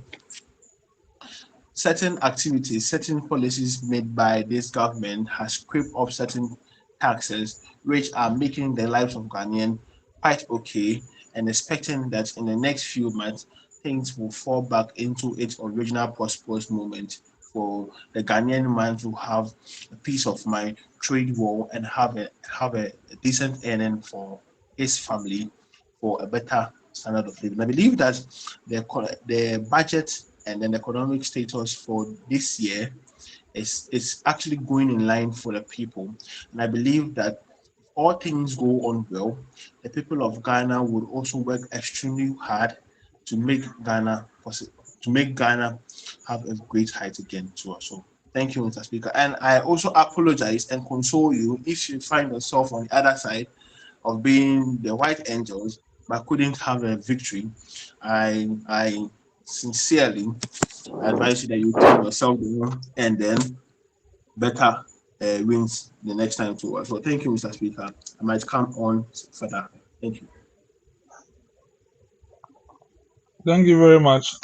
certain activities, certain policies made by this government has crept up certain taxes, which are making the lives of Ghanaians quite okay, and expecting that in the next few months, things will fall back into its original prosperous moment for the Ghanaian man to have a peace of mind, trade well, and have a decent earning for his family for a better standard of living. I believe that the budget and then the economic status for this year is actually going in line for the people. And I believe that if all things go on well, the people of Ghana would also work extremely hard to make Ghana have a great height again too. So thank you, Mr. Speaker. And I also apologize and console you if you find yourself on the other side of being the white angels but couldn't have a victory. I sincerely advise you that you calm yourself down and then better wins the next time to us. So thank you, Mr. Speaker. I might come on further. Thank you. Thank you very much.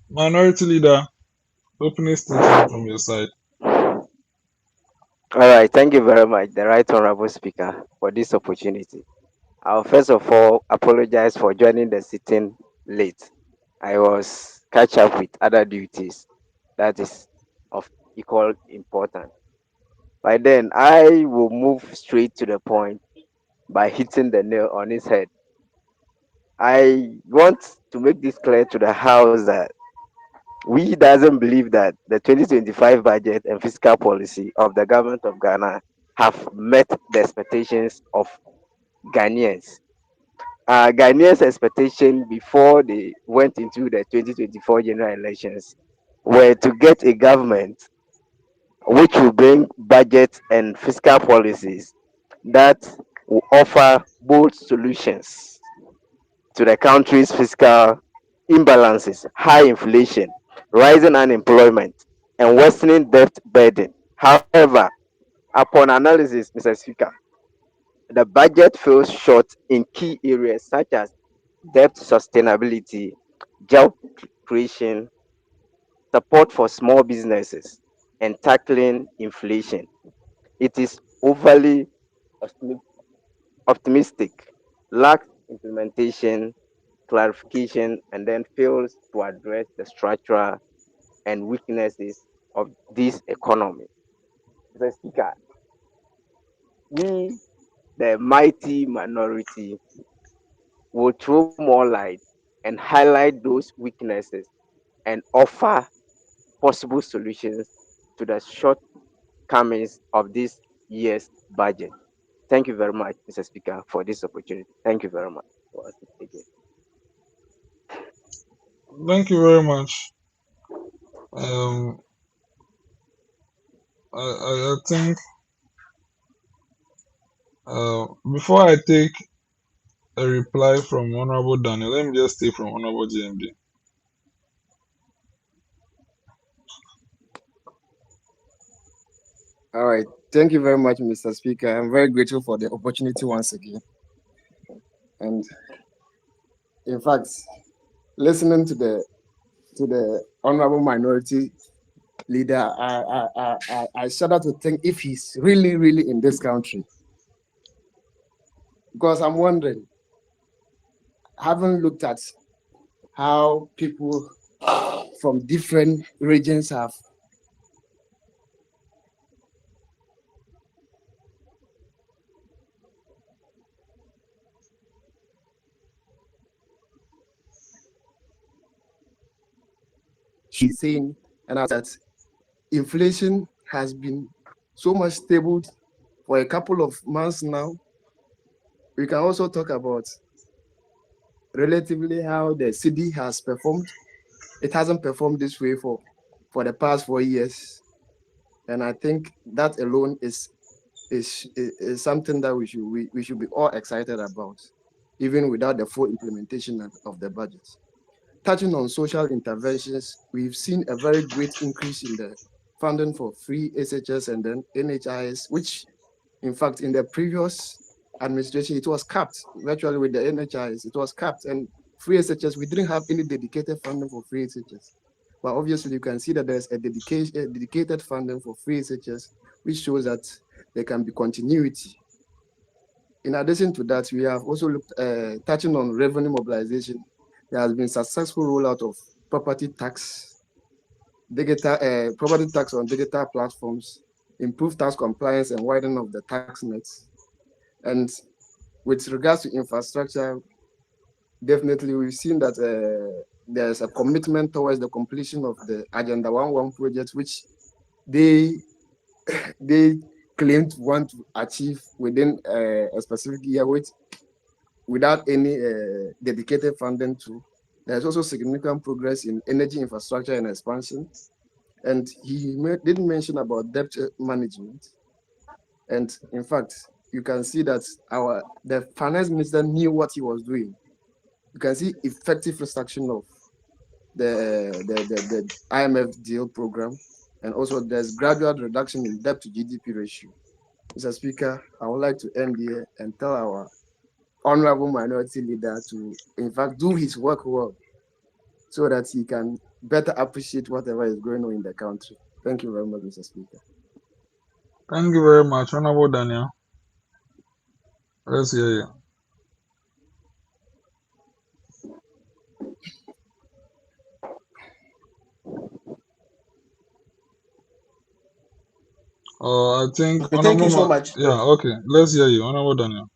Minority Leader, opening statement from your side. All right, thank you very much, the Right Honorable Speaker, for this opportunity. I'll first of all apologize for joining the sitting late. I was catch up with other duties that is of equal importance. By then, I will move straight to the point by hitting the nail on its head. I want to make this clear to the House that we doesn't believe that the 2025 budget and fiscal policy of the government of Ghana have met the expectations of Ghanaians. Ghanaians' expectation before they went into the 2024 general elections were to get a government which will bring budget and fiscal policies that will offer bold solutions to the country's fiscal imbalances, high inflation, rising unemployment, and worsening debt burden. However, upon analysis, Mr. Speaker, the budget falls short in key areas such as debt sustainability, job creation, support for small businesses, and tackling inflation. It is overly optimistic, lacks implementation, clarification, and then fails to address the structural and weaknesses of this economy. Mr. Speaker, we, the mighty minority, will throw more light and highlight those weaknesses and offer possible solutions to the shortcomings of this year's budget. Thank you very much, Mr. Speaker, for this opportunity. Thank you very much for us again. Thank you very much. Um, I think before I take a reply from Honorable Daniel, let me just take from Honorable GMD. All right. Thank you very much, Mr. Speaker. I'm very grateful for the opportunity once again. And in fact, listening to the honorable minority leader, I shudder to think if he's really in this country. Because I'm wondering, having looked at how people from different regions have she's saying, and that inflation has been so much stable for a couple of months now. We can also talk about relatively how the city has performed. It hasn't performed this way for the past 4 years, and I think that alone is something that we should be all excited about, even without the full implementation of the budget. Touching on social interventions, we've seen a very great increase in the funding for free SHS and then NHIS, which in fact in the previous administration it was capped. Virtually with the NHIS, it was capped, and free SHS, we didn't have any dedicated funding for free SHS. But obviously you can see that there's a dedicated funding for free SHS, which shows that there can be continuity. In addition to that, we have also looked touching on revenue mobilization. There has been successful rollout of property tax on digital platforms, improved tax compliance and widening of the tax nets. And with regards to infrastructure, definitely we've seen that there's a commitment towards the completion of the Agenda 11 project, which they claim to want to achieve within a specific year, without any dedicated funding to. There's also significant progress in energy infrastructure and expansion. And he didn't mention about debt management. And in fact, you can see that the finance minister knew what he was doing. You can see effective restriction of the IMF deal program. And also there's gradual reduction in debt to GDP ratio. Mr. Speaker, I would like to end here and tell our honorable minority leader to, in fact, do his work well so that he can better appreciate whatever is going on in the country. Thank you very much, Mr. Speaker. Thank you very much, Honorable Daniel. Let's hear you. I think Okay, thank you so much. Yeah, okay. Let's hear you, Honorable Daniel.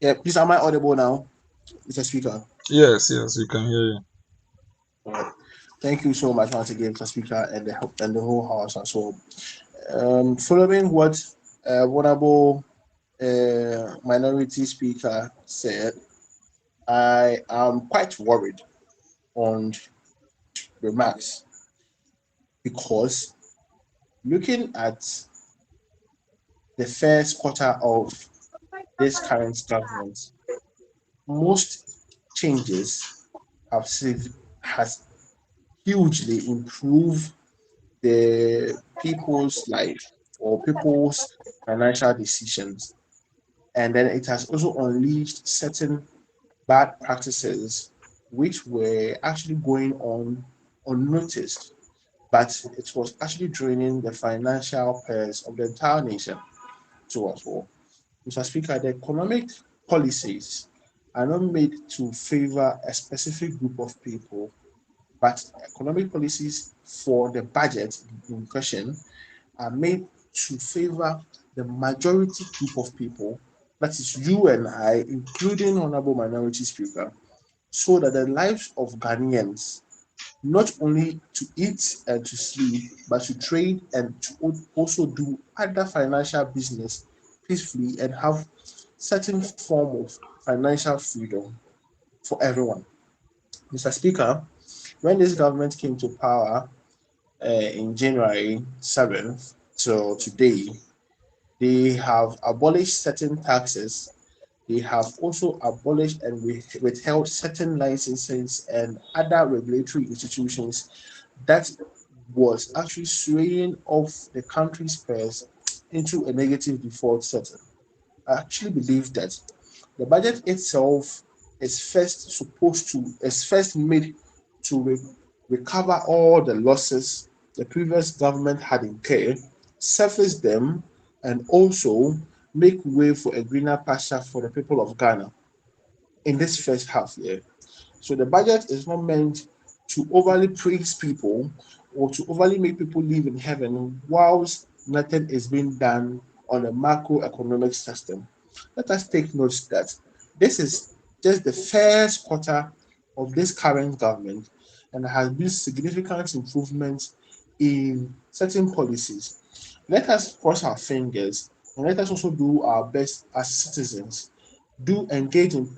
Yeah, please, am I audible now, Mr. Speaker? Yes, you can hear you. All right. Thank you so much once again, Mr. Speaker, and the whole House as well. Following what Honorable Minority Speaker said, I am quite worried on remarks, because looking at the first quarter of this current government, most changes has hugely improved the people's life or people's financial decisions. And then it has also unleashed certain bad practices which were actually going on unnoticed, but it was actually draining the financial purse of the entire nation to us all. Mr. Speaker, the economic policies are not made to favor a specific group of people, but economic policies for the budget in question are made to favor the majority group of people, that is you and I, including Honorable Minority Speaker, so that the lives of Ghanaians, not only to eat and to sleep, but to trade and to also do other financial business peacefully and have certain form of financial freedom for everyone. Mr. Speaker, when this government came to power in January 7th till today, they have abolished certain taxes. They have also abolished and withheld certain licenses and other regulatory institutions that was actually swaying off the country's purse into a negative default setting. I actually believe that the budget itself is first made to recover all the losses the previous government had incurred, surface them, and also make way for a greener pasture for the people of Ghana in this first half year. So the budget is not meant to overly praise people or to overly make people live in heaven whilst nothing is being done on a macroeconomic system. Let us take note that this is just the first quarter of this current government and there has been significant improvements in certain policies. Let us cross our fingers and let us also do our best as citizens. Do engage in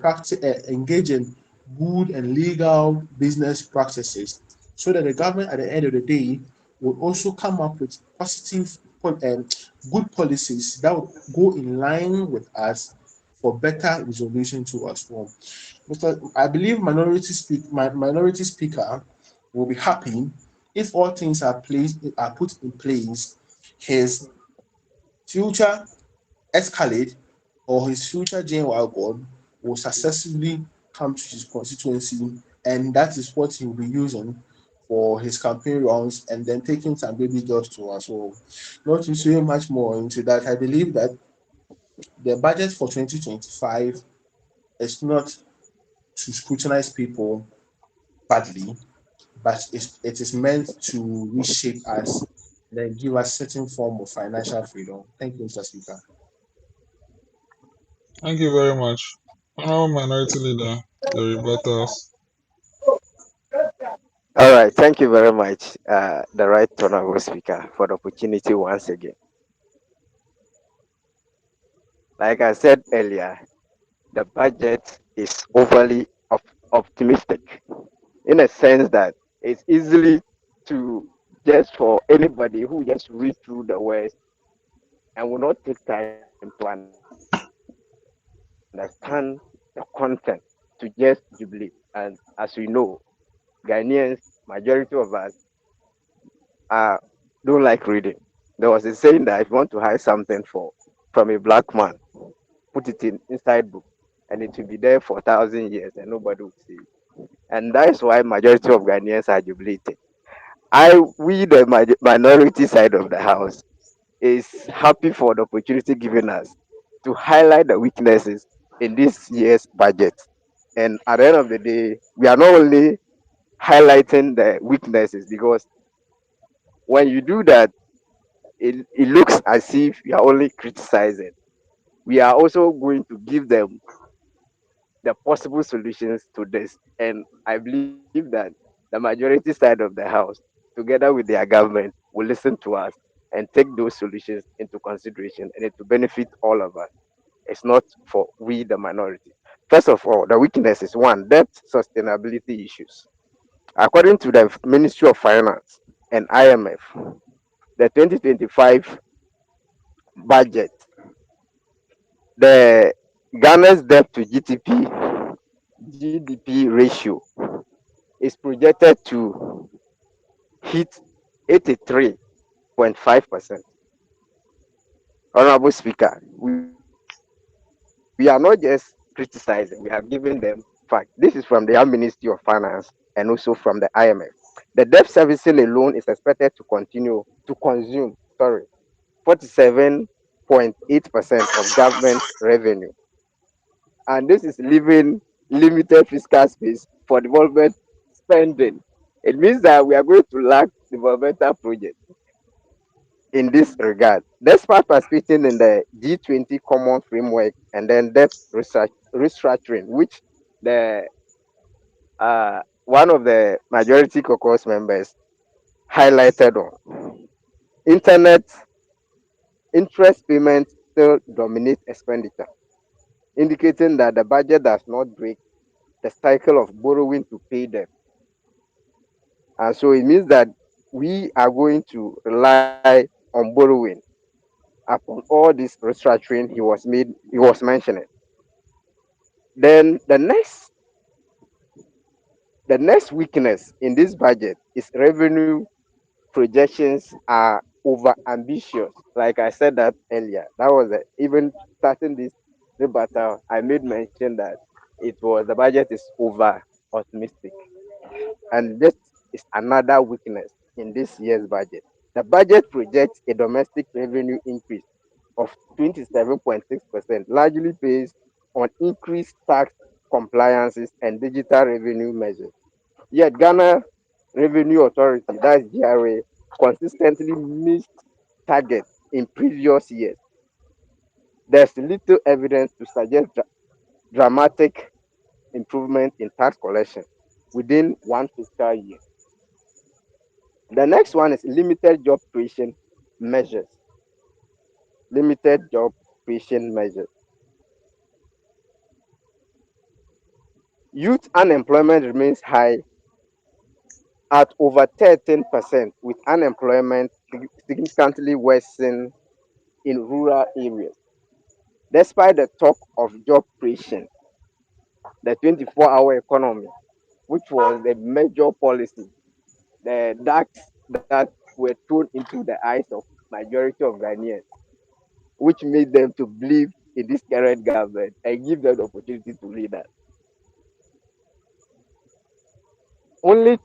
engage in good and legal business practices so that the government at the end of the day will also come up with positive good policies that will go in line with us for better resolution to us all. I believe minority speaker will be happy if all things are put in place. His future escalate or his future Jane Wagon will successfully come to his constituency, and that is what he will be using for his campaign rounds and then taking some baby girls to us. So, not to say much more into that, I believe that the budget for 2025 is not to scrutinize people badly, but it is meant to reshape us and then give us certain form of financial freedom. Thank you, Mr. Speaker. Thank you very much. Honorable Minority Leader, your rebuttals. All right, thank you very much, the right honorable speaker, for the opportunity once again. Like I said earlier, the budget is overly optimistic in a sense that it's easily to just for anybody who just read through the words and will not take time to understand the content to just jubilate. And as we know, Ghanaians, majority of us don't like reading. There was a saying that if you want to hide something from a black man, put it in inside book, and it will be there for 1,000 years and nobody will see it. And that is why majority of Ghanaians are jubilating. We the minority side of the house is happy for the opportunity given us to highlight the weaknesses in this year's budget. And at the end of the day, we are not only highlighting the weaknesses, because when you do that, it looks as if you are only criticizing. We are also going to give them the possible solutions to this. And I believe that the majority side of the house, together with their government, will listen to us and take those solutions into consideration, and it will benefit all of us. It's not for we, the minority. First of all, the weakness is one, debt sustainability issues. According to the Ministry of Finance and IMF, the 2025 budget the Ghana's debt to GDP ratio is projected to hit 83.5%. Honorable Speaker, we are not just criticizing, we have given them facts. This is from the Ministry of Finance and also from the IMF. The debt servicing alone is expected to consume 47.8% of government revenue. And this is leaving limited fiscal space for development spending. It means that we are going to lack developmental projects in this regard. Despite participating in the G20 Common Framework and then debt restructuring, which the one of the majority caucus members highlighted on, internet interest payments still dominate expenditure, indicating that the budget does not break the cycle of borrowing to pay them. And so it means that we are going to rely on borrowing upon all this restructuring he was mentioning. Then the next weakness in this budget is revenue projections are over ambitious. Like I said that earlier. That was even starting this rebuttal, I made mention that the budget is over optimistic. And this is another weakness in this year's budget. The budget projects a domestic revenue increase of 27.6%, largely based on increased tax compliances and digital revenue measures. Yet Ghana Revenue Authority, that's GRA, consistently missed targets in previous years. There's little evidence to suggest dramatic improvement in tax collection within one fiscal year. The next one is limited job creation measures. Limited job creation measures. Youth unemployment remains high at over 13%, with unemployment significantly worsened in rural areas. Despite the talk of job creation, the 24-hour economy, which was the major policy, the darks that were thrown into the eyes of majority of Ghanaians, which made them to believe in this current government and give them the opportunity to lead us. Only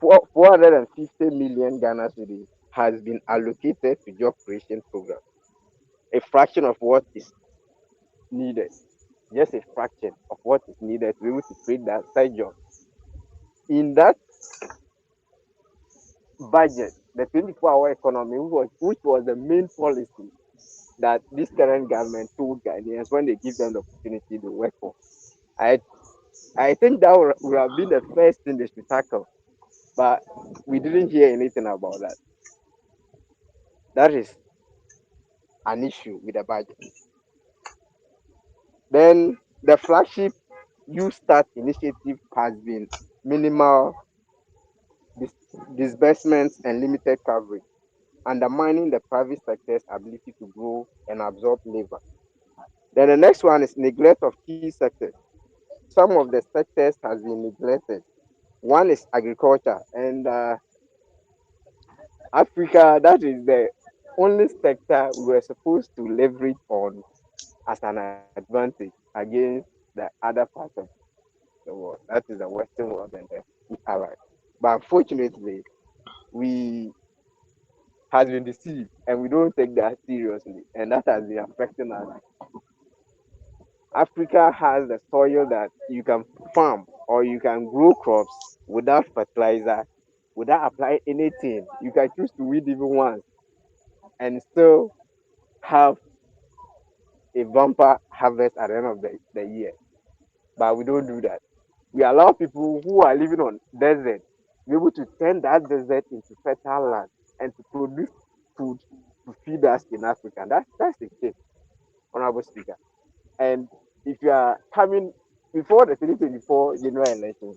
450 million Ghana cedis has been allocated to job creation program, a fraction of what is needed, just a fraction of what is needed to be able to create that side job. In that budget, the 24-hour economy, which was the main policy that this current government told Ghanaians when they give them the opportunity to work for. I I think that would have been the first thing they should tackle, but we didn't hear anything about that. That is an issue with the budget. Then the flagship You Start initiative has been minimal dis- disbursements and limited coverage, undermining the private sector's ability to grow and absorb labor. Then the next one is neglect of key sectors. Some of the sectors has been neglected. One is agriculture, and Africa, that is the only sector we were supposed to leverage on as an advantage against the other parts of the world. That is the Western world and the Arab. But unfortunately, we has been deceived and we don't take that seriously, and that has been affecting us. Africa has the soil that you can farm or you can grow crops without fertilizer, without applying anything. You can choose to weed even once and still have a bumper harvest at the end of the year. But we don't do that. We allow people who are living on desert be able to turn that desert into fertile land and to produce food to feed us in Africa. That's the case, Honorable Speaker. And if you are coming before the 2024 general election,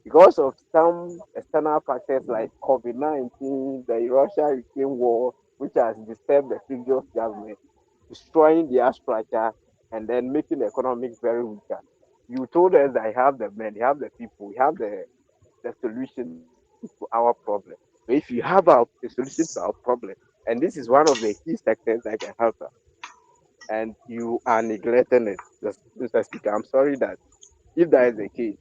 because of some external factors like COVID-19, the Russia-Ukraine war, which has disturbed the previous government, destroying their structure, and then making the economic very weaker. You told us that you have the men, you have the people, you have the solution to our problem. So if you have the solution to our problem, and this is one of the key sectors that can help us, and you are neglecting it, Mr. Speaker, I'm sorry that if that is the case,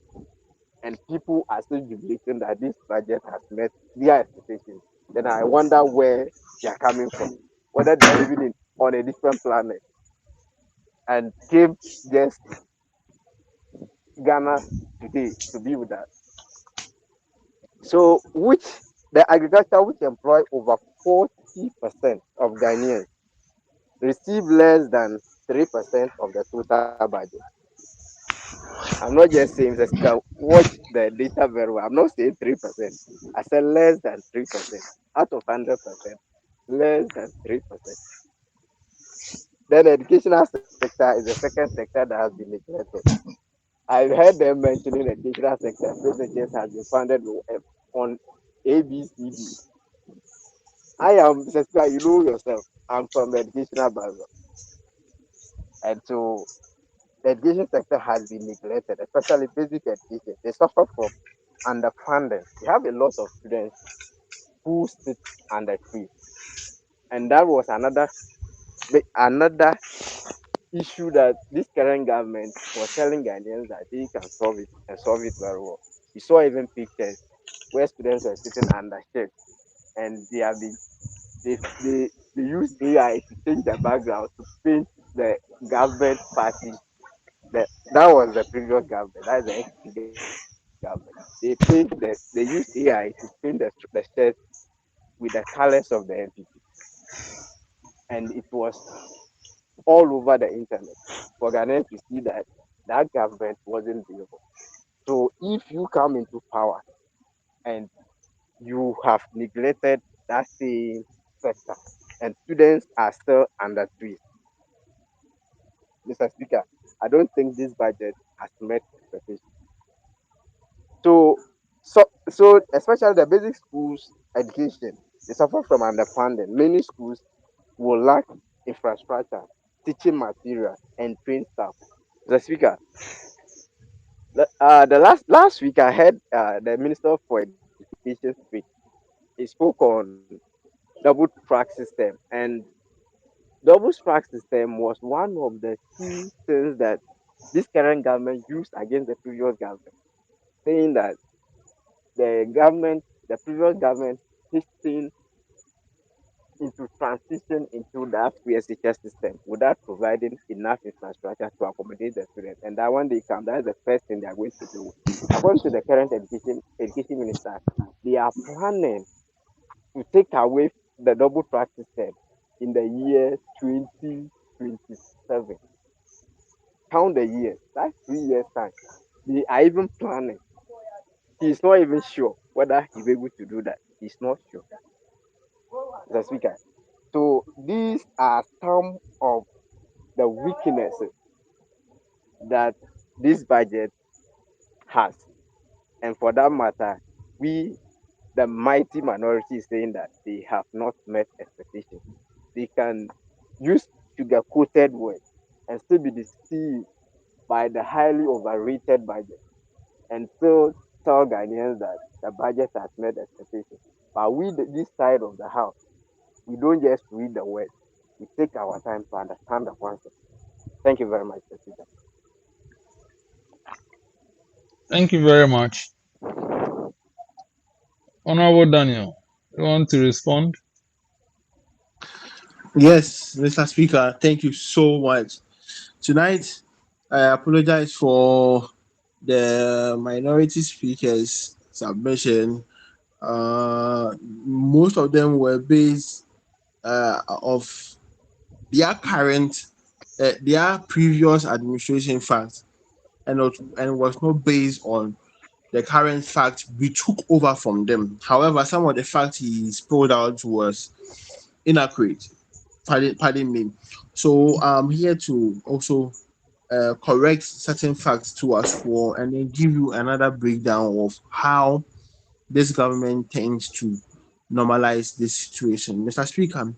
and people are still jubilating that this budget has met their expectations, then I wonder where they are coming from, whether they are living on a different planet and came just Ghana today to be with us. So, which the agriculture which employ over 40% of Ghanaians receive less than 3% of the total budget. I'm not just saying, Mr. Speaker, watch the data very well. I'm not saying 3%. I said less than 3%. Out of 100%, less than 3%. Then the educational sector is the second sector that has been neglected. I heard them mentioning the educational sector. Presidents has been funded on ABCD. I am, Mr. Speaker, you know yourself. I'm from the educational background. And so the education sector has been neglected, especially basic education. They suffer from underfunding. We have a lot of students who sit under trees. And that was another issue that this current government was telling Ghanaians that they can solve it and solve it very well. We saw even pictures where students were sitting under shade and they used AI to change the background to paint the government party. That was the previous government. That is the ex government. They used AI to paint the shirt with the colors of the NPP, and it was all over the internet for Ghanaians to see that that government wasn't viable. So if you come into power and you have neglected that same sector, and students are still under trees, Mr. Speaker, I don't think this budget has met expectations. So, so especially the basic schools education, they suffer from underfunding. Many schools will lack infrastructure, teaching material, and trained staff. The speaker, the last week I heard the Minister for Education speak. He spoke on double track system, and double track system was one of the key things that this current government used against the previous government, saying that the previous government, hastened into transition into that PSHS system without providing enough infrastructure to accommodate the students. And that when they come, that is the first thing they are going to do. According to the current education minister, they are planning to take away the double track system in the year 2027. Count the years. That's 3 years time. They are even planning. He's not even sure whether he'll be able to do that. He's not sure. The speaker. So these are some of the weaknesses that this budget has. And for that matter, we, the mighty minority, is saying that they have not met expectations. They can use sugar coated words and still be deceived by the highly overrated budget and still tell Ghanaians that the budget has met expectations. But we, this side of the house, we don't just read the words. We take our time to understand the concept. Thank you very much, Mr. Speaker. Thank you very much. Honorable Daniel, you want to respond? Yes, Mr. Speaker, thank you so much. Tonight, I apologize for the minority speakers' submission. Most of them were based of their previous administration facts, and was not based on the current fact we took over from them. However, some of the facts he spelled out was inaccurate. Pardon me. So I'm here to also correct certain facts to us for, and then give you another breakdown of how this government tends to normalize this situation. Mr. Speaker,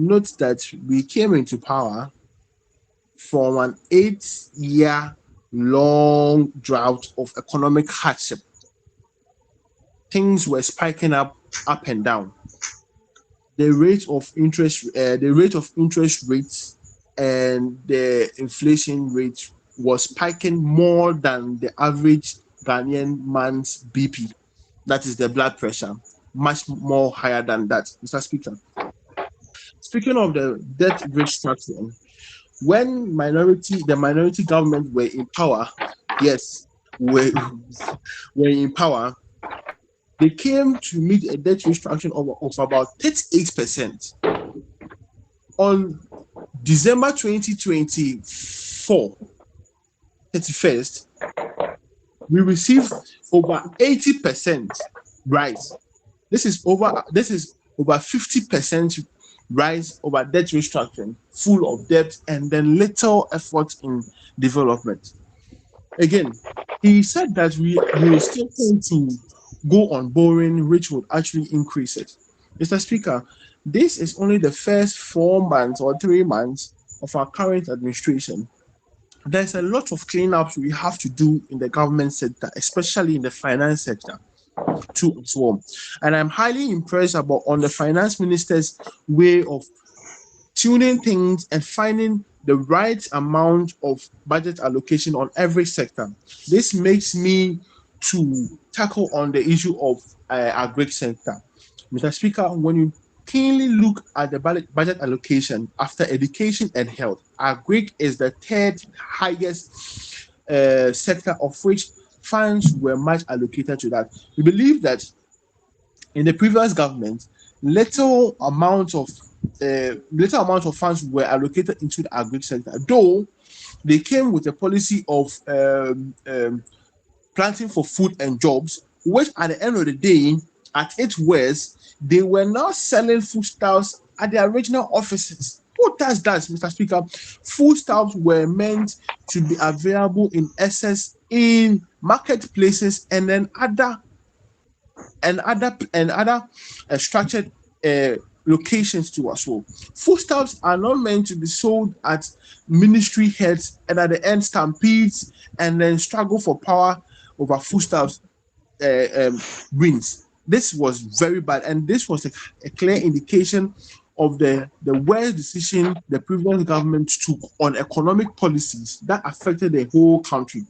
note that we came into power from an 8-year long drought of economic hardship. Things were spiking up and down. The rate of interest rates and the inflation rate was spiking more than the average Ghanaian man's BP. That is the blood pressure, much more higher than that, Mr. Speaker. Speaking of the debt restructuring, when the minority government were in power, yes, were in power, they came to meet a debt restructuring of about 38%. On December 2024, 31st, we received over 80% rise. This is over 50% rise over debt restructuring, full of debt and then little effort in development. Again, he said that we will still going to go on borrowing, which would actually increase it. Mr. Speaker, this is only the first 4 months or 3 months of our current administration. There's a lot of cleanups we have to do in the government sector, especially in the finance sector too as well. And I'm highly impressed on the finance minister's way of tuning things and finding the right amount of budget allocation on every sector. This makes me to tackle on the issue of agri sector. Mr. Speaker, when you keenly look at the budget allocation after education and health, agri is the third highest sector, of which funds were much allocated to that. We believe that in the previous government, little amount of funds were allocated into the agri sector, though they came with a policy of planting for food and jobs, which at the end of the day, at its worst, they were now selling foodstuffs at their regional offices. Who does that, Mr. Speaker? Foodstuffs were meant to be available in excess in marketplaces and then other structured locations too as well. Foodstuffs are not meant to be sold at ministry heads and at the end stampedes and then struggle for power over foodstuffs wins. This was very bad, and this was a clear indication of the worst decision the previous government took on economic policies that affected the whole country.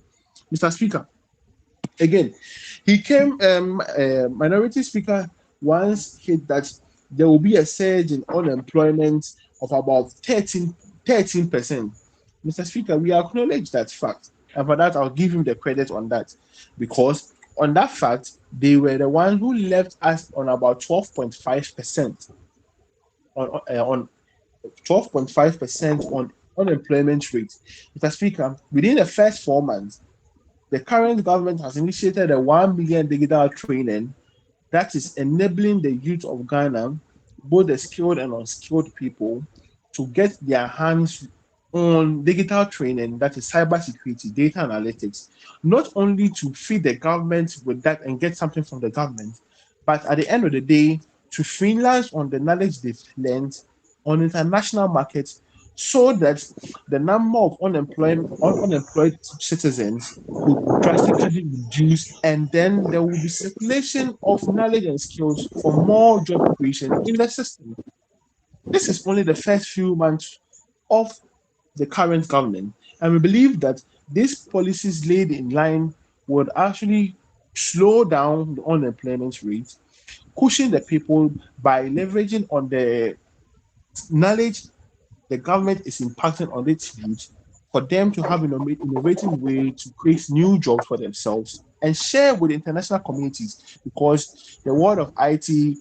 Mr. Speaker, again, he came, minority speaker once hit that there will be a surge in unemployment of about 13%. Mr. Speaker, we acknowledge that fact, and for that, I'll give him the credit on that, because on that fact, they were the ones who left us on about 12.5% on 12.5% on unemployment rate. Mr. Speaker, within the first 4 months, the current government has initiated a 1 million digital training that is enabling the youth of Ghana, both the skilled and unskilled people, to get their hands on digital training, that is cybersecurity, data analytics, not only to feed the government with that and get something from the government, but at the end of the day, to freelance on the knowledge they've learned on international markets, so that the number of unemployed citizens could drastically reduce, and then there will be circulation of knowledge and skills for more job creation in the system. This is only the first few months of the current government, and we believe that these policies laid in line would actually slow down the unemployment rate, cushion the people by leveraging on the knowledge the government is impacting on its youth, for them to have an innovative way to create new jobs for themselves and share with international communities, because the world of IT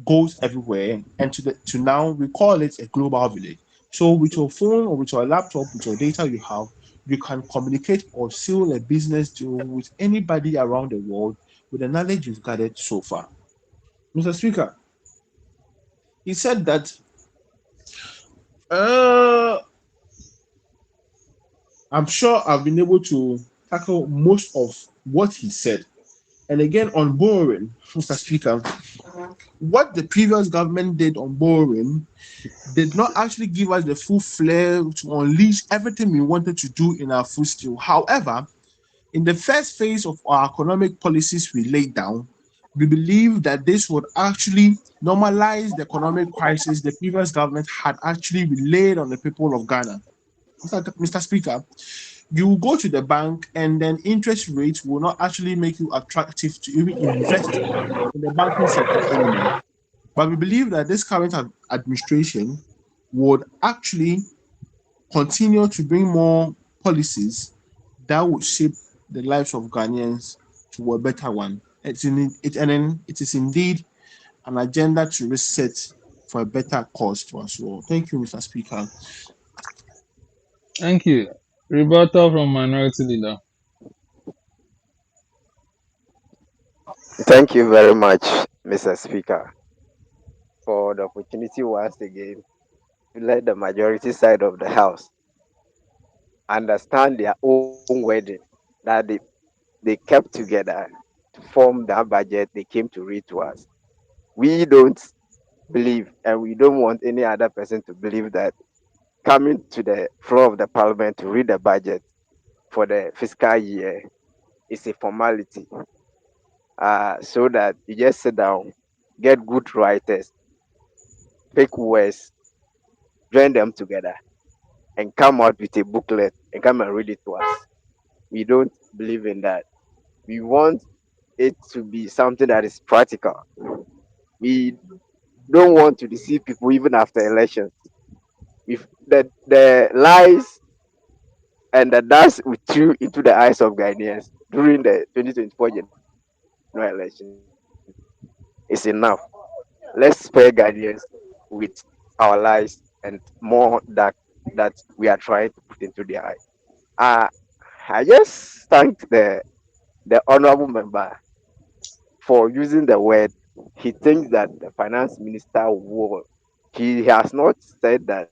goes everywhere, and to now we call it a global village. So with your phone or with your laptop, with your data you have, you can communicate or seal a business deal with anybody around the world with the knowledge you've gathered so far. Mr. Speaker, he said that I'm sure I've been able to tackle most of what he said. And again, on borrowing, Mr. Speaker, what the previous government did on borrowing did not actually give us the full flair to unleash everything we wanted to do in our full steel. However, in the first phase of our economic policies we laid down, we believe that this would actually normalize the economic crisis the previous government had actually relayed on the people of Ghana. Mr. Speaker, you go to the bank and then interest rates will not actually make you attractive to even invest in the banking sector anymore. But we believe that this current administration would actually continue to bring more policies that would shape the lives of Ghanaians to a better one. It is indeed an agenda to reset for a better cause to us all. Thank you, Mr. Speaker. Thank you. Rebuttal from Minority Leader. Thank you very much, Mr. Speaker, for the opportunity once again to let the majority side of the House understand their own wording that they kept together to form that budget they came to read to us. We don't believe, and we don't want any other person to believe that coming to the floor of the parliament to read the budget for the fiscal year is a formality. So that you just sit down, get good writers, pick words, join them together, and come out with a booklet and come and read it to us. We don't believe in that. We want it to be something that is practical. We don't want to deceive people even after elections. If the lies and the dust we threw into the eyes of Ghanaians during the 2024 general election is enough. Let's spare Ghanaians with our lies and more that we are trying to put into their eye. Uh, I just thank the honorable member for using the word. He thinks that the finance minister will. He has not said that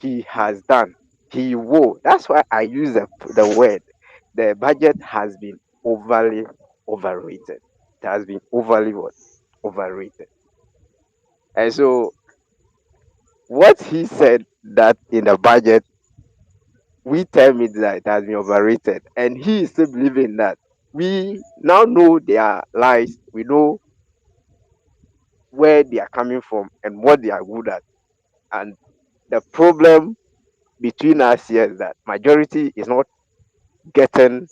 he has done. He will. That's why I use the word. The budget has been overly overrated. It has been overly what? Overrated. And so what he said that in the budget, we tell me that it has been overrated, and he is still believing that. We now know their lies. We know where they are coming from and what they are good at. And the problem between us here is that majority is not getting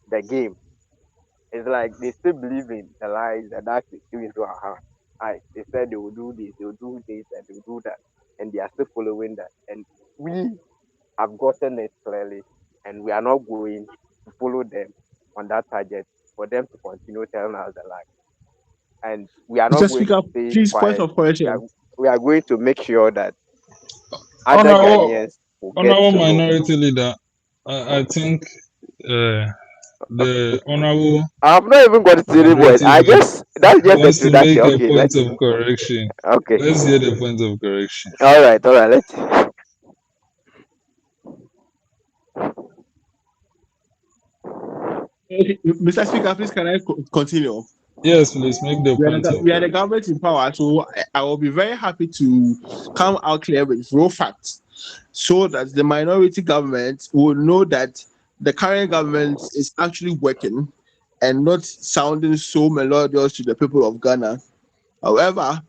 the game. It's like they still believe in the lies that they give into our hands. They said they will do this, they will do this, and they will do that, and they are still following that. And we have gotten it clearly, and we are not going to follow them on that target for them to continue telling us the lie. And we are not Mr. going Speaker, to stay please, point quiet. of correction. We are going to make sure that other Honorable, Ghanaians will get Honorable to know. Minority Leader, I think the Honorable I have not even got to the word. Minority Leader That's just the wants to make introduction. a Okay, point of correction. okay. Let's hear the point of correction. All right. Let's. Okay, Mr. Speaker, please can I continue? Yes, please make the point of We are the correction. government in power, so I will be very happy to come out clear with raw facts so that the minority government will know that the current government is actually working and not sounding so melodious to the people of Ghana. However,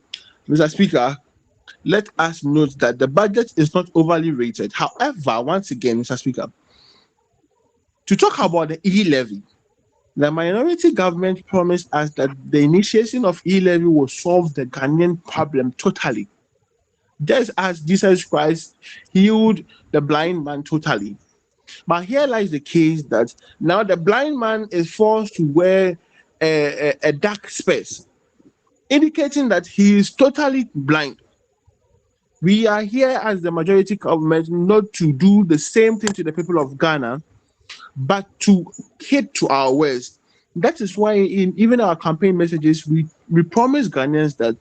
Mr. Speaker, let us note that the budget is not overly rated. However, once again, Mr. Speaker, to talk about the e-levy, the minority government promised us that the initiation of e-levy will solve the Ghanaian problem totally, just as Jesus Christ healed the blind man totally. But here lies the case that now the blind man is forced to wear a dark space, indicating that he is totally blind. We are here as the majority government not to do the same thing to the people of Ghana, but to hit to our words. That is why in even our campaign messages, we promise Ghanaians that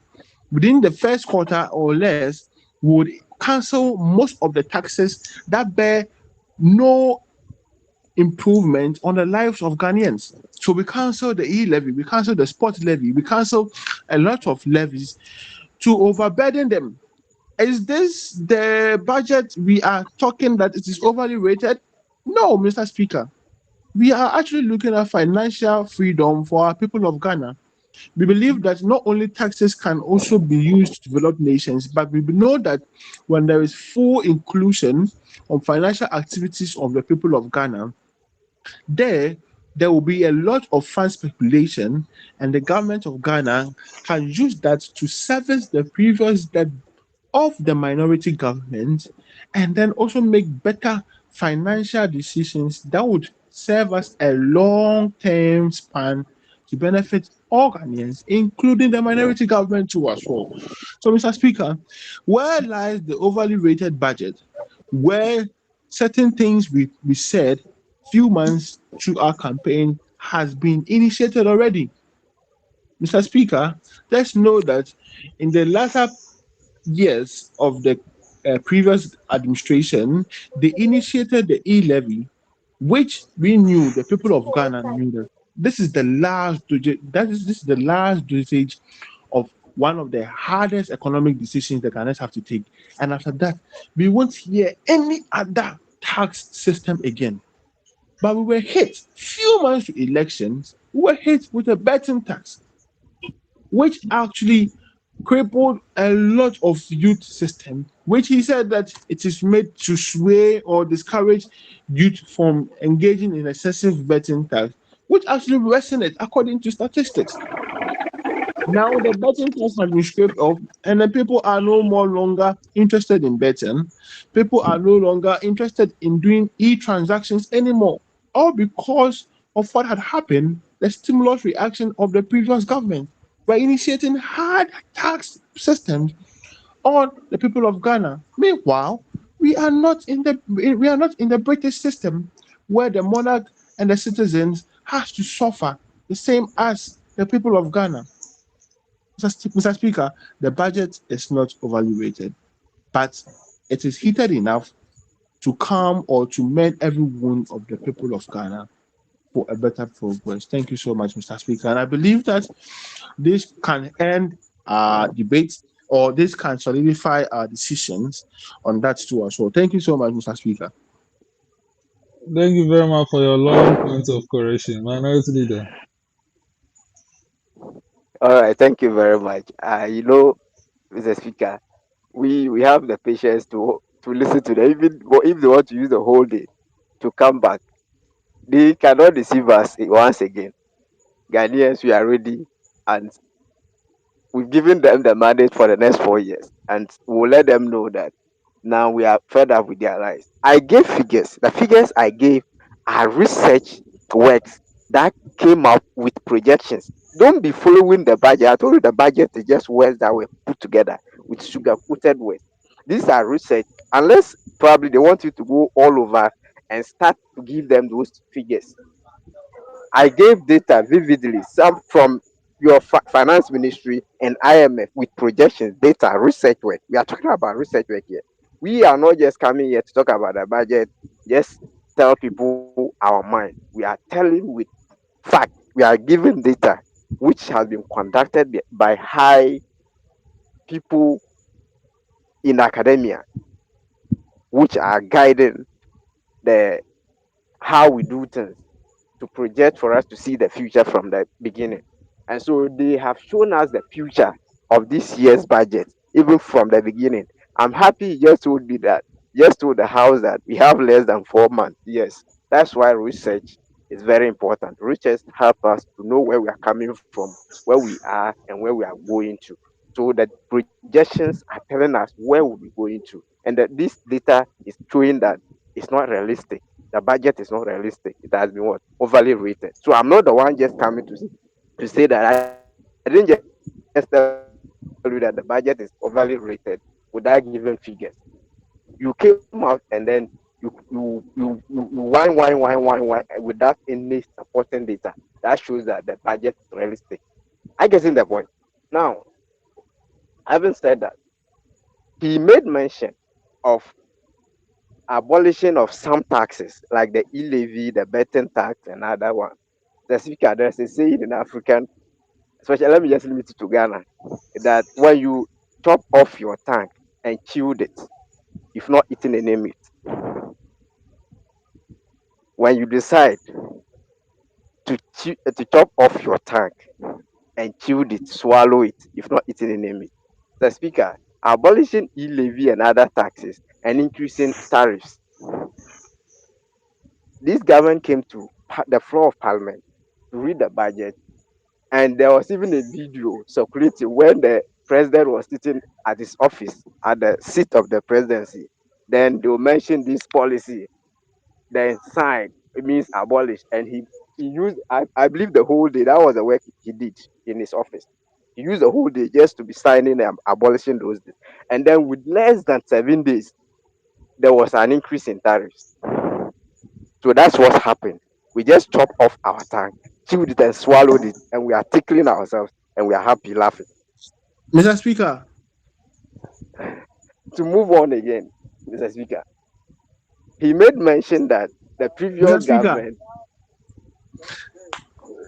within the first quarter or less, we would cancel most of the taxes that bear no improvement on the lives of Ghanaians. So we cancel the e-levy, we cancel the spot levy, we cancel a lot of levies to overburden them. Is this the budget we are talking that it is overly rated? No, Mr. Speaker. We are actually looking at financial freedom for our people of Ghana. We believe that not only taxes can also be used to develop nations, but we know that when there is full inclusion of financial activities of the people of Ghana, there there will be a lot of fund speculation, and the government of Ghana can use that to service the previous debt of the minority government, and then also make better financial decisions that would serve as a long-term span to benefit all Ghanaians, including the minority government too as well. So, Mr. Speaker, where lies the overly rated budget where certain things we said few months through our campaign has been initiated already? Mr. Speaker, let's know that in the latter years of the previous administration, they initiated the e-levy, which we knew the people of Ghana knew that this is the last dosage of one of the hardest economic decisions the Ghanaians have to take. And after that, we won't hear any other tax system again. But we were hit few months to elections. We were hit with a betting tax, which actually crippled a lot of youth system, which he said that it is made to sway or discourage youth from engaging in excessive betting tax, which actually resonates according to statistics. Now the betting tax has been scraped off, and then people are no more longer interested in betting. People are no longer interested in doing e-transactions anymore, all because of what had happened, the stimulus reaction of the previous government by initiating hard tax systems on the people of Ghana. Meanwhile, we are not in the British system where the monarch and the citizens has to suffer the same as the people of Ghana. Mr. Speaker, the budget is not overly rated, but it is heated enough to calm or to mend every wound of the people of Ghana for a better progress. Thank you so much, Mr. Speaker. And I believe that this can end our debate or this can solidify our decisions on that too as well. Thank you so much, Mr. Speaker. Thank you very much for your long points of correction. Minority leader. All right, thank you very much. Mr. Speaker, we have the patience to listen to them, even if they want to use the whole day to come back. They cannot deceive us once again. Ghanaians, we are ready, and we've given them the mandate for the next 4 years, and we'll let them know that now we are fed up with their lies. I gave figures. The figures I gave are research works that came up with projections. Don't be following the budget. I told you the budget is just words that were put together with sugar coated words. These are research, unless probably they want you to go all over and start to give them those figures. I gave data vividly, some from your finance ministry and IMF with projections, data, research work. We are talking about research work here. We are not just coming here to talk about the budget, just tell people our mind. We are telling with fact. We are giving data which has been conducted by high people in academia, which are guiding the how we do things to project for us to see the future from the beginning. And so they have shown us the future of this year's budget, even from the beginning. I'm happy you just told me that, just told the House that we have less than 4 months. Yes, that's why research is very important. Research help us to know where we are coming from, where we are, and where we are going to. So the projections are telling us where we'll be going to. And that this data is showing that it's not realistic. The budget is not realistic. It has been what? Overly rated. So I'm not the one just coming to say that. I didn't just tell you that the budget is overly rated without giving figures. You came out and then you whine without any supporting data. That shows that the budget is realistic. I get in the point. Now, having said that, he made mention of abolition of some taxes like the e-levy, the betting tax, and other one. The speaker, there's a saying in African, especially let me just limit it to Ghana, that when you chop off your tongue and chewed it, you've not eaten any meat. When you decide to chop off your tongue and chewed it, swallow it, you've not eaten any meat. The speaker, abolishing e-levy and other taxes and increasing tariffs. This government came to the floor of parliament to read the budget, and there was even a video circulating when the president was sitting at his office at the seat of the presidency. Then they will mention this policy, then sign, it means abolish. And he used, I believe, the whole day. That was the work he did in his office. He used the whole day just to be signing and abolishing those days. And then with less than 7 days, there was an increase in tariffs. So that's what happened. We just chopped off our tongue, chewed it and swallowed it, and we are tickling ourselves and we are happy laughing. Mr. Speaker, To move on again, Mr. Speaker, he made mention that the previous Mr. Speaker, government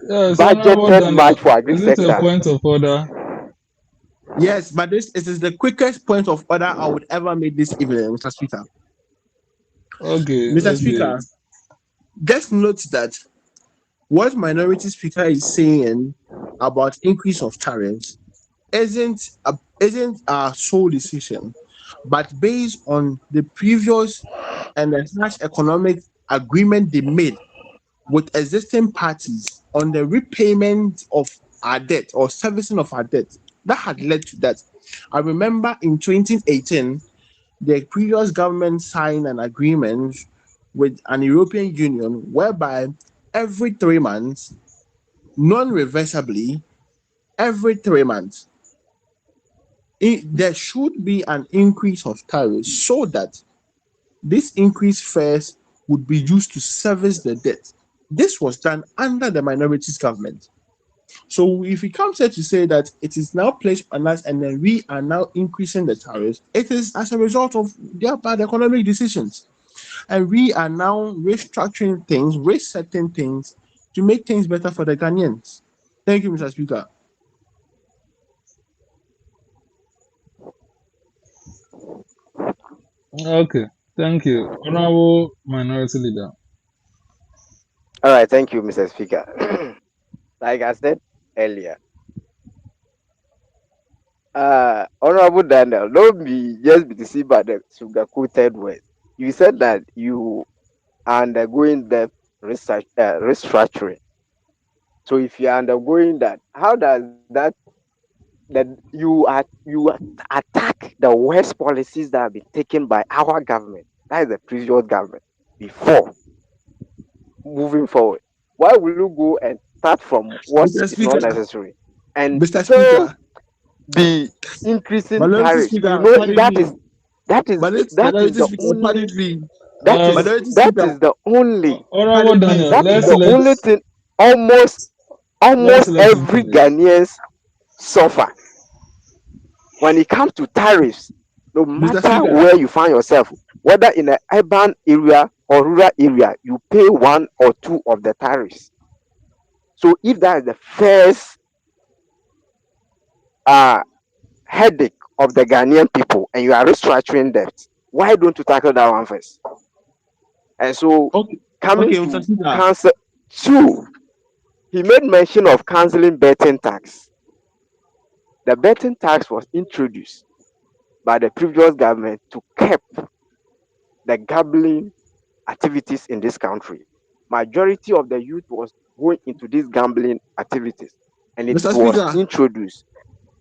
Yes, Honorable budgeted Daniel, much for agri is it a sector. point of order? yes, but this is the quickest point of order I would ever make this evening, Mr. Speaker. Okay, Mr. okay. Speaker, just note that what Minority Speaker is saying about increase of tariffs isn't our sole decision, but based on the previous and the harsh economic agreement they made with existing parties on the repayment of our debt or servicing of our debt that had led to that. I remember in 2018, the previous government signed an agreement with an European Union whereby every 3 months, non-reversibly, every 3 months, there should be an increase of tariffs so that this increase first would be used to service the debt. This was done under the minorities government. So if it comes here to say that it is now placed on us and then we are now increasing the tariffs, it is as a result of their bad economic decisions. And we are now restructuring things, resetting things to make things better for the Ghanaians. Thank you, Mr. Speaker. Okay, thank you. Honorable Minority Leader. All right, thank you, Mr. Speaker. Like I said earlier, Honorable Daniel, don't be deceived by the sugar-coated words. You said that you are undergoing the restructuring. So if you are undergoing that, how does that you attack the worst policies that have been taken by our government, that is the previous government, before moving forward? Why will you go and start from what Mr. is not Speaker, necessary and Mr. still Speaker, be increasing Minority tariffs? You Speaker, know pardon me. that is Minority the Speaker, only pardon me. that Uh, is Minority that Speaker, is the only Honorable pardon me. Daniel, that is let's the only let thing almost let's almost let him every finish. Ghanaians suffer when it comes to tariffs. No Mr. matter Speaker, where you find yourself, whether in an urban area or rural area, you pay one or two of the tariffs. So if that is the first uh, headache of the Ghanaian people and you are restructuring debt, why don't you tackle that one first? And so okay, coming okay, Mr. to Speaker. cancel two, he made mention of cancelling betting tax. The betting tax was introduced by the previous government to curb the gambling activities in this country. Majority of the youth was going into these gambling activities, and it Mr. was Speaker, introduced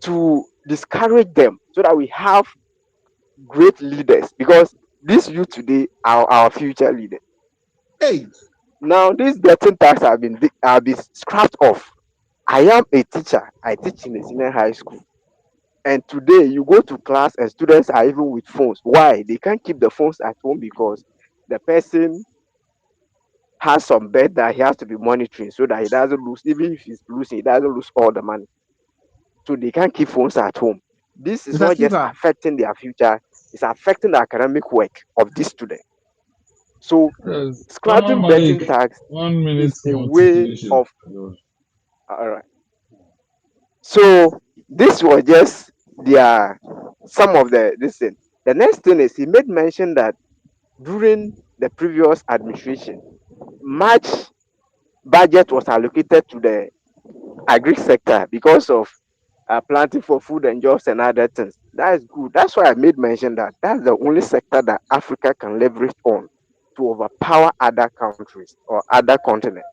to discourage them so that we have great leaders, because these youth today are our future leaders. hey, Now this betting tax have been scrapped off. I am a teacher. I teach in a senior high school. And today you go to class and students are even with phones. Why? They can't keep the phones at home because the person has some bet that he has to be monitoring so that he doesn't lose. Even if he's losing, he doesn't lose all the money. So they can't keep phones at home. This is Mr. not just Speaker, affecting their future, it's affecting the academic work of this student. So Yes. scrapping Malik, betting tax 1 minute is a more to way finish it. of, all right. So this was just their some of the this thing. The next thing is he made mention that during the previous administration, much budget was allocated to the agri sector because of planting for food and jobs and other things. That is good. That's why I made mention that that's the only sector that Africa can leverage on to overpower other countries or other continents.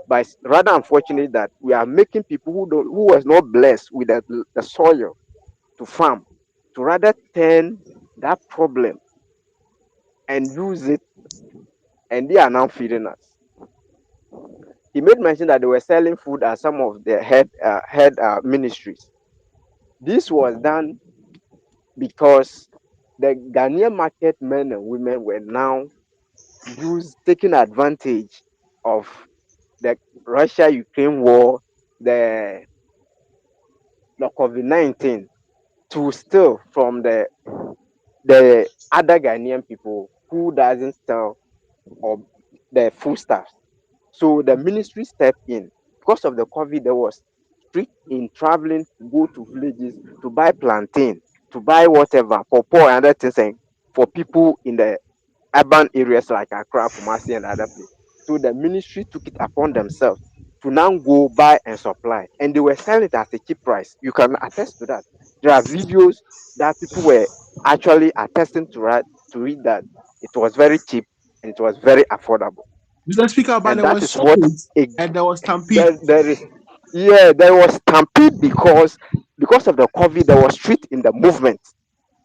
But it's rather unfortunate that we are making people who was not blessed with the soil to farm to rather turn that problem and use it, and they are now feeding us. He made mention that they were selling food at some of the head ministries. This was done because the Ghanaian market men and women were now taking advantage of the Russia-Ukraine war, the COVID-19, to steal from the other Ghanaian people who doesn't sell or the foodstuffs. So the ministry stepped in. Because of the COVID, there was strict in traveling to go to villages to buy plantain, to buy whatever, for poor and other things, and for people in the urban areas like Accra, Kumasi, and other places. So the ministry took it upon themselves to now go buy and supply, and they were selling it at a cheap price. You can attest to that. There are videos that people were actually attesting to read that it was very cheap and it was very affordable, Mr. Speaker, but and there that was is what shortage a, and there was stampede. there is. Yeah, there was stampede because of the COVID. There was street in the movement,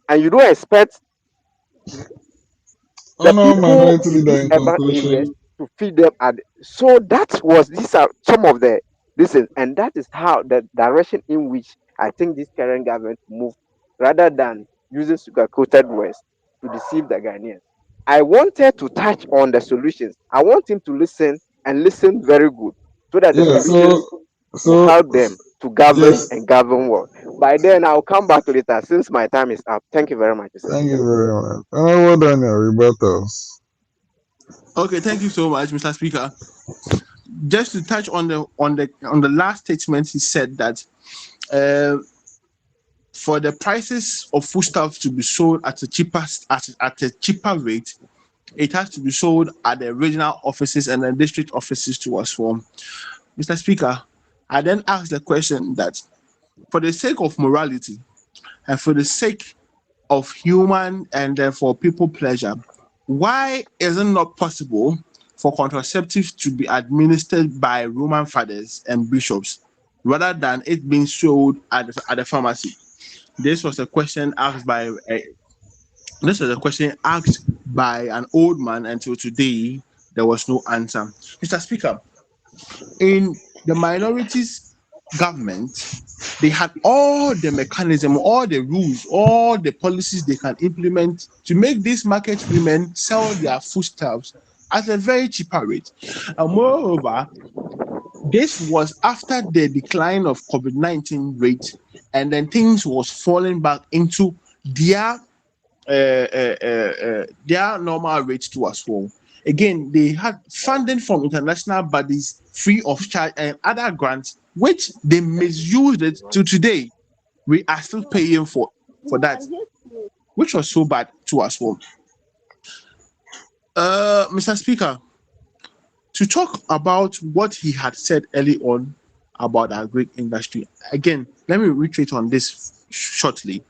and you don't expect the Honor people Minority in Leader these in urban areas conclusion. to feed them. So that was these are some of the this is, and that is how the direction in which I think this current government moved, rather than using sugar coated words to deceive the Ghanaians. I wanted to touch on the solutions. I want him to listen and listen very good, so that the Yeah, solutions will so help them to govern yes, and govern well. By then, I'll come back to it since my time is up. Thank you very much, Mr. thank you Speaker. very much. Honorable Daniel, rebuttals. Okay, thank you so much, Mr. Speaker. Just to touch on the last statement, he said that uh, for the prices of foodstuffs to be sold at a cheaper rate, it has to be sold at the regional offices and the district offices to us from. Mr. Speaker, I then asked the question that for the sake of morality and for the sake of human and for people pleasure, why is it not possible for contraceptives to be administered by Roman fathers and bishops rather than it being sold at the pharmacy? This was a question asked by an old man. Until today, there was no answer. Mr. Speaker, in the minorities government, they had all the mechanism, all the rules, all the policies they can implement to make these market women sell their foodstuffs at a very cheaper rate. And moreover, this was after the decline of COVID-19 rate, and then things was falling back into their normal rate to as well. Again, they had funding from international bodies free of charge and other grants, which they misused it to today. We are still paying for that, which was so bad to us well. Mr. Speaker, to talk about what he had said early on about our great industry, again, let me reiterate on this shortly.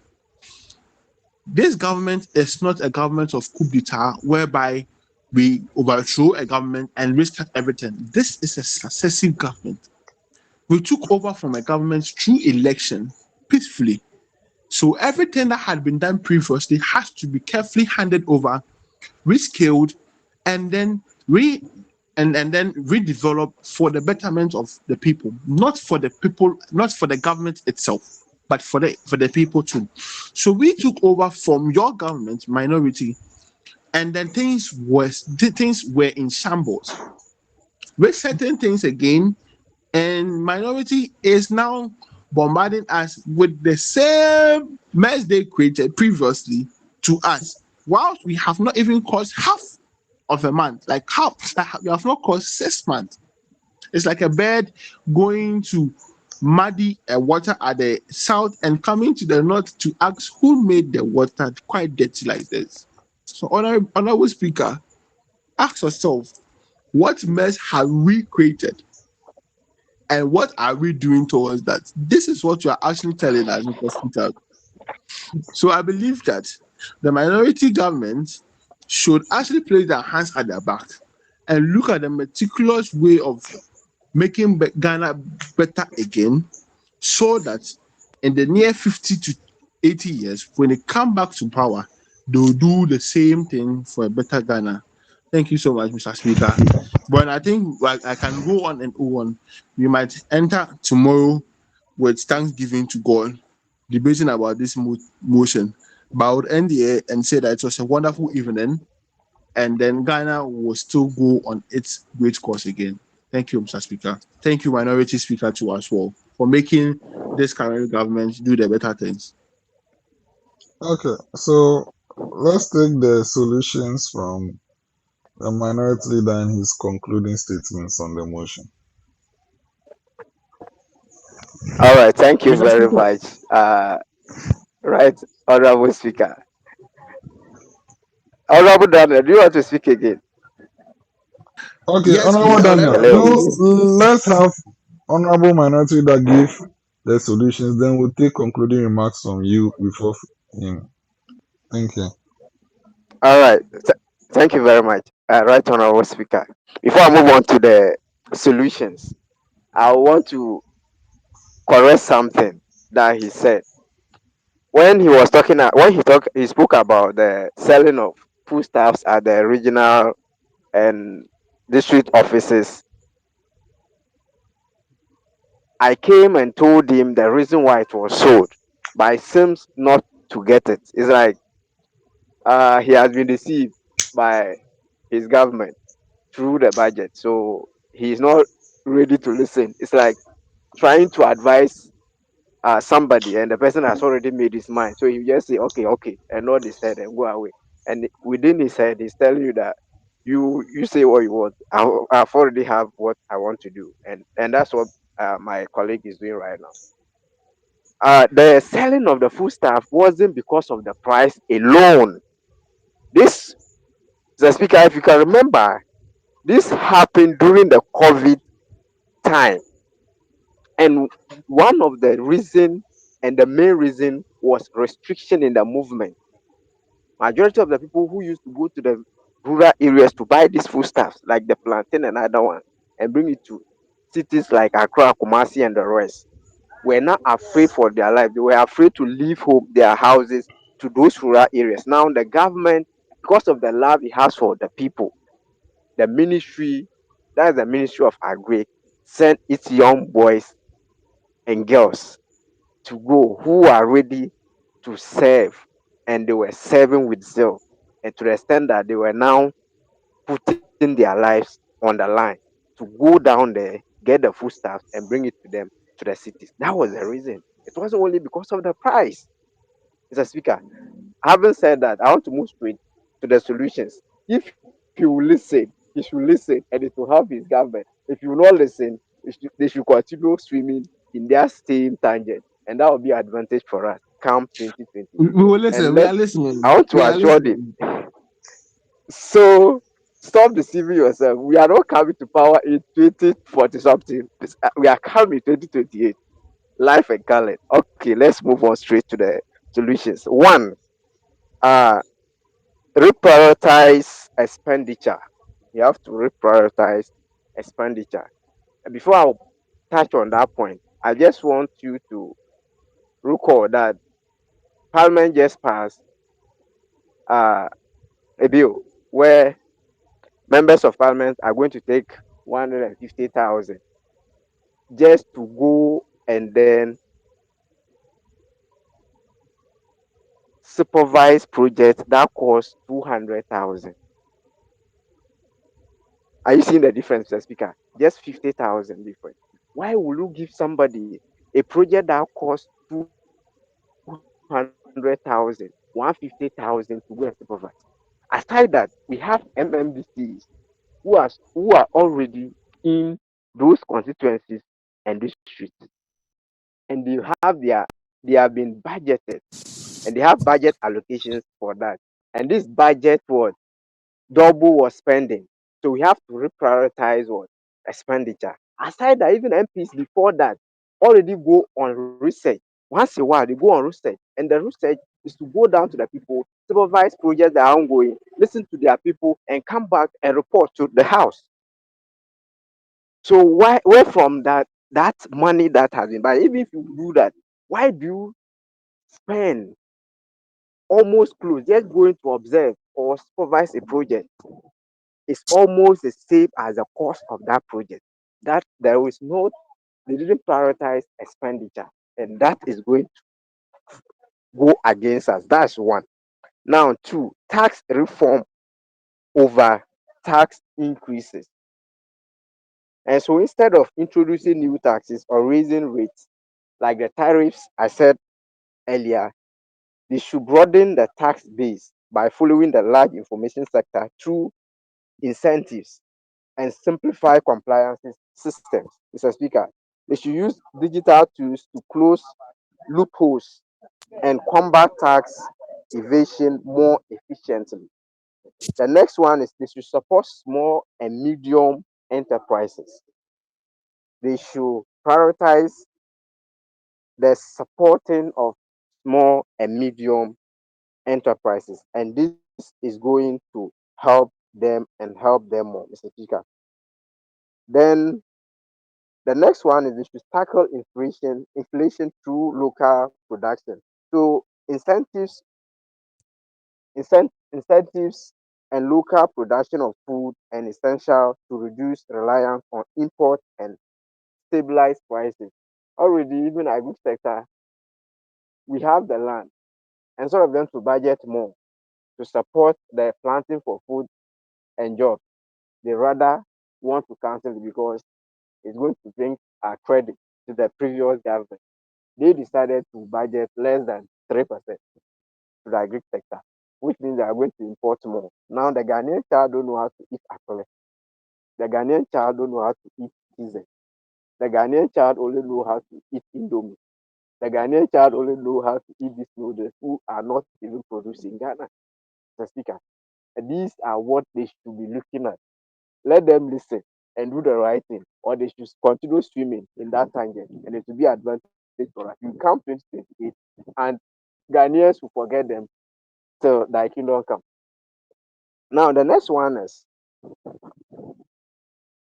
This government is not a government of coup d'etat whereby we overthrow a government and restart everything. This is a successive government. We took over from a government through election peacefully. So everything that had been done previously has to be carefully handed over, rescaled, and then redeveloped for the betterment of the people, not for the government itself, but for the people too. So we took over from your government minority, and then things were in shambles. We're setting things again, and minority is now bombarding us with the same mess they created previously to us, whilst we have not even caused half of a month. Like how? You have not crossed 6 months. It's like a bird going to muddy water at the south and coming to the north to ask who made the water quite dirty like this. So, honorable speaker, ask yourself, what mess have we created? And what are we doing towards that? This is what you are actually telling us, Mr. Speaker. So I believe that the minority government should actually place their hands at their back and look at the meticulous way of making Ghana better again, so that in the near 50 to 80 years, when they come back to power, they'll do the same thing for a better Ghana. Thank you so much, Mr. Speaker. But I think I can go on and on. We might enter tomorrow with thanksgiving to God, debating about this motion. But I would end here and say that it was a wonderful evening, and then Ghana will still go on its great course again. Thank you, Mr. Speaker. Thank you, Minority Speaker, too, as well, for making this current government do the better things. Okay, so let's take the solutions from the minority leader and his concluding statements on the motion. All right, thank you Mr. very Speaker. much. Right, Honorable Speaker. Honorable Daniel, do you want to speak again? Okay, Yes, please. Honorable I would like Daniel, to Hello. do listen. let's have Honorable Minority Leader give the solutions, then we'll take concluding remarks from you before him. Thank you. All right, thank you very much. Right, Honorable Speaker. Before I move on to the solutions, I want to correct something that he said when he was talking. He spoke about the selling of foodstuffs at the regional and district offices. I came and told him the reason why it was sold, but it seems not to get it. It's like he has been deceived by his government through the budget, so he's not ready to listen. It's like trying to advise somebody, and the person has already made his mind. So you just say, okay, okay, and nod his head and go away. And within his head, he's telling you that you say what you want. I've already have what I want to do, and that's what my colleague is doing right now. The selling of the food stuff wasn't because of the price alone. This, the speaker, if you can remember, this happened during the COVID time, and one of the reason and the main reason was restriction in the movement. Majority of the people who used to go to the rural areas to buy these foodstuffs, like the plantain and other one, and bring it to cities like Accra, Kumasi, and the rest, were not afraid for their life. They were afraid to leave home, their houses, to those rural areas. Now the government, because of the love it has for the people, the ministry, that is the Ministry of Agri, sent its young boys and girls to go who are ready to serve, and they were serving with zeal, and to the extent that they were now putting their lives on the line to go down there, get the foodstuffs, and bring it to them to the cities. That was the reason. It wasn't only because of the price. Mr. Speaker, having said that, I want to move straight to the solutions. If you will listen, he should listen, and it will help his government. If you will not listen, they should continue swimming in their same tangent, and that will be advantage for us come We 2028. will And listen. We let are listening. I want We to are assure them. listening. So stop deceiving yourself. We are not coming to power in 2040 something. We are coming 2028. Life and color. Okay, let's move on straight to the solutions. One, uh, reprioritize expenditure. You have to reprioritize expenditure. And before I touch on that point, I just want you to recall that Parliament just passed uh, a bill where members of Parliament are going to take 150,000 just to go and then supervise projects that cost 200,000. Are you seeing the difference, Mr. Speaker? Just 50,000 difference. Why will you give somebody a project that costs 200,000, 150,000 to go and supervise? Aside that, we have MMDCs who are already in those constituencies and districts, and they have been budgeted, and they have budget allocations for that. And this budget was double was spending. So we have to reprioritize what expenditure. Aside that, even MPs before that already go on research. Once a while, they go on research, and the research is to go down to the people, supervise projects that are ongoing, listen to their people, and come back and report to the house. So where from that money that has been, but even if you do that, why do you spend almost close just going to observe or supervise a project? It's almost the same as the cost of that project. That there is no, they didn't prioritize expenditure, and that is going to go against us. That's one. Now, two, tax reform over tax increases. And so instead of introducing new taxes or raising rates, like the tariffs I said earlier, they should broaden the tax base by following the large information sector through incentives and simplify compliance systems. Mr. Speaker, they should use digital tools to close loopholes and combat tax evasion more efficiently. The next one is they should support small and medium enterprises. They should prioritize the supporting of small and medium enterprises, and this is going to help them and help them more, Mr. Speaker. Then the next one is we should tackle inflation through local production. So incentives and local production of food and essential to reduce reliance on import and stabilize prices. Already, even agri sector, we have the land, and sort of them to budget more to support the planting for food and jobs. They rather want to cancel it because it's going to bring a credit to the previous government. They decided to budget less than 3% to the agri sector, which means they are going to import more. Now the Ghanaian child don't know how to eat akole. The Ghanaian child don't know how to eat season. The Ghanaian child only know how to eat indomie. The Ghanaian child only know how to eat these noodles who are not even produced in Ghana. Mr. Speaker, and these are what they should be looking at. Let them listen and do the right thing, or they should continue swimming in that tangent, and it will be advantage for us. You come 2028, and Ghanaians will forget them till thy kingdom come. Now, the next one is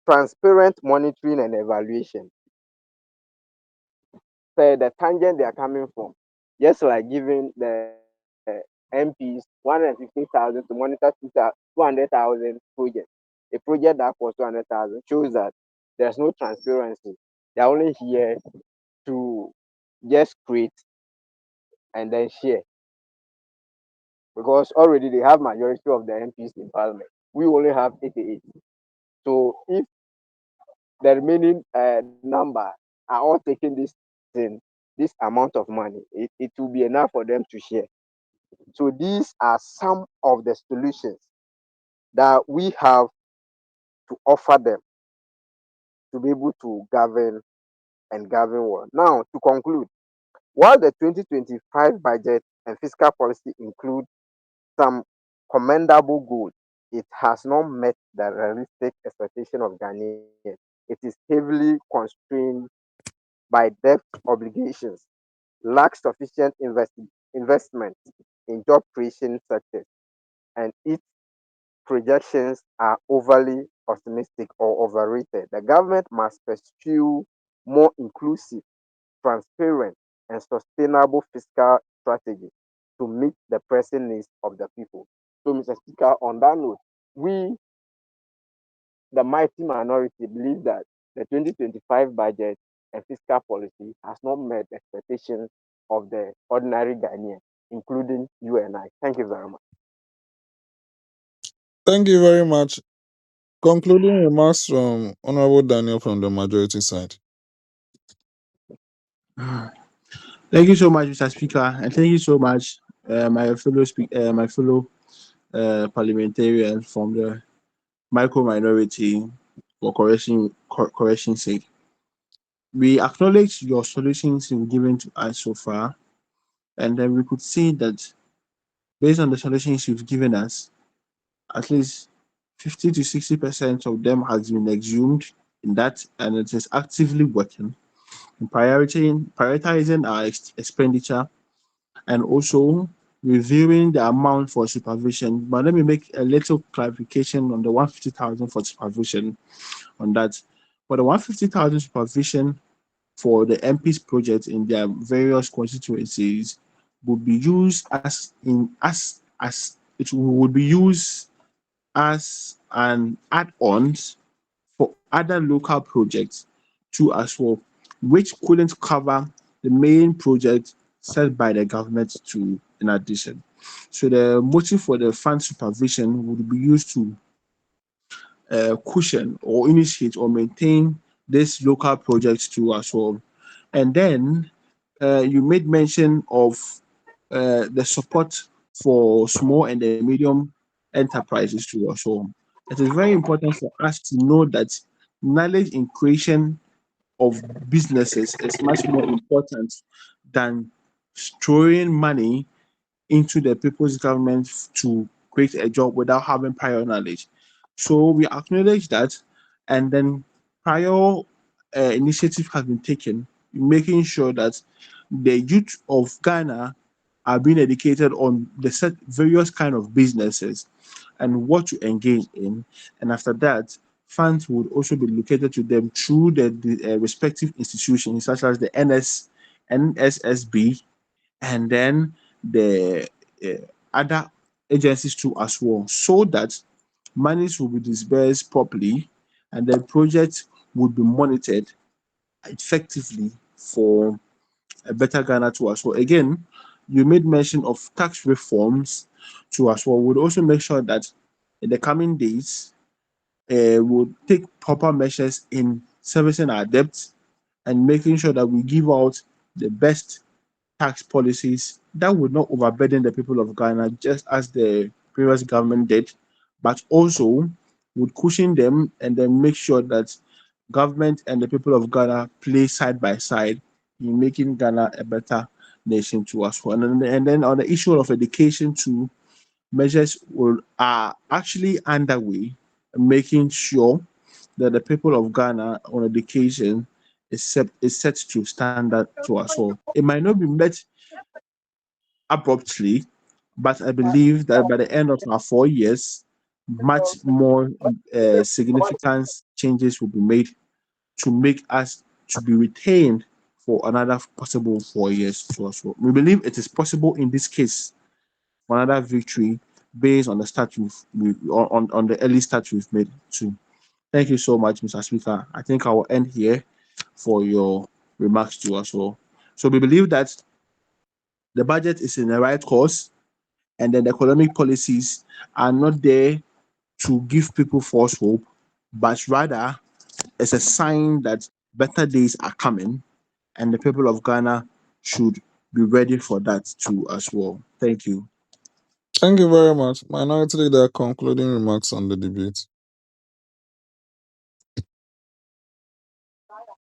transparent monitoring and evaluation. Say the tangent they are coming from, just like giving the MPs 150,000 to monitor 200,000 projects. A project that costs 200,000 shows that there's no transparency. They're only here to just create and then share, because already they have majority of the MPs in parliament. We only have 88. So if the remaining number are all taking this amount of money, it will be enough for them to share. So these are some of the solutions that we have to offer them to be able to govern and govern well. Now, to conclude, while the 2025 budget and fiscal policy include some commendable goals, it has not met the realistic expectation of Ghanaians. It is heavily constrained by debt obligations, lacks sufficient investment in job creation sectors, and its projections are overly optimistic or overrated. The government must pursue more inclusive, transparent, and sustainable fiscal strategy to meet the pressing needs of the people. So, Mr. Speaker, on that note, we, the mighty minority, believe that the 2025 budget and fiscal policy has not met the expectations of the ordinary Ghanaian, including you and I. Thank you very much. Thank you very much. Concluding remarks from Honorable Daniel from the majority side. Thank you so much, Mr. Speaker, and thank you so much, my fellow parliamentarian from the micro minority for correction sake. We acknowledge your solutions you've given to us so far, and then we could see that based on the solutions you've given us, at least 50 to 60% of them has been exhumed in that, and it is actively working in prioritizing our expenditure and also reviewing the amount for supervision. But let me make a little clarification on the 150,000 for supervision on that. For the 150,000 supervision for the MP's project in their various constituencies would be used as it would be used as an add-ons for other local projects too as well, which couldn't cover the main project set by the government to in addition. So the motive for the fund supervision would be used to cushion or initiate or maintain this local projects too as well. And then you made mention of the support for small and the medium enterprises too as well. It is very important for us to know that knowledge in creation of businesses is much more important than throwing money into the people's government to create a job without having prior knowledge. So we acknowledge that, and then prior initiative has been taken, making sure that the youth of Ghana are being educated on the set various kind of businesses and what to engage in. And after that, funds would also be allocated to them through the respective institutions such as the NSSB and then the other agencies too as well, so that monies will be disbursed properly and the project would be monitored effectively for a better Ghana too as well. Again, you made mention of tax reforms too as well. We'll also make sure that in the coming days, we'll take proper measures in servicing our debts and making sure that we give out the best tax policies that would not overburden the people of Ghana, just as the previous government did, but also would cushion them and then make sure that government and the people of Ghana play side by side in making Ghana a better nation to us. And then on the issue of education too, measures are actually underway, making sure that the people of Ghana on education is set to standard to us all. It might not be met abruptly, but I believe that by the end of our 4 years, much more significant changes will be made to make us to be retained for another possible 4 years to us. We believe it is possible in this case for another victory based on the start on the early start we've made too. Thank you so much, Mr. Speaker. I think I will end here for your remarks to us all. So we believe that the budget is in the right course and then the economic policies are not there to give people false hope, but rather it's a sign that better days are coming and the people of Ghana should be ready for that too as well. Thank you. Thank you very much. Minority Leader, concluding remarks on the debate.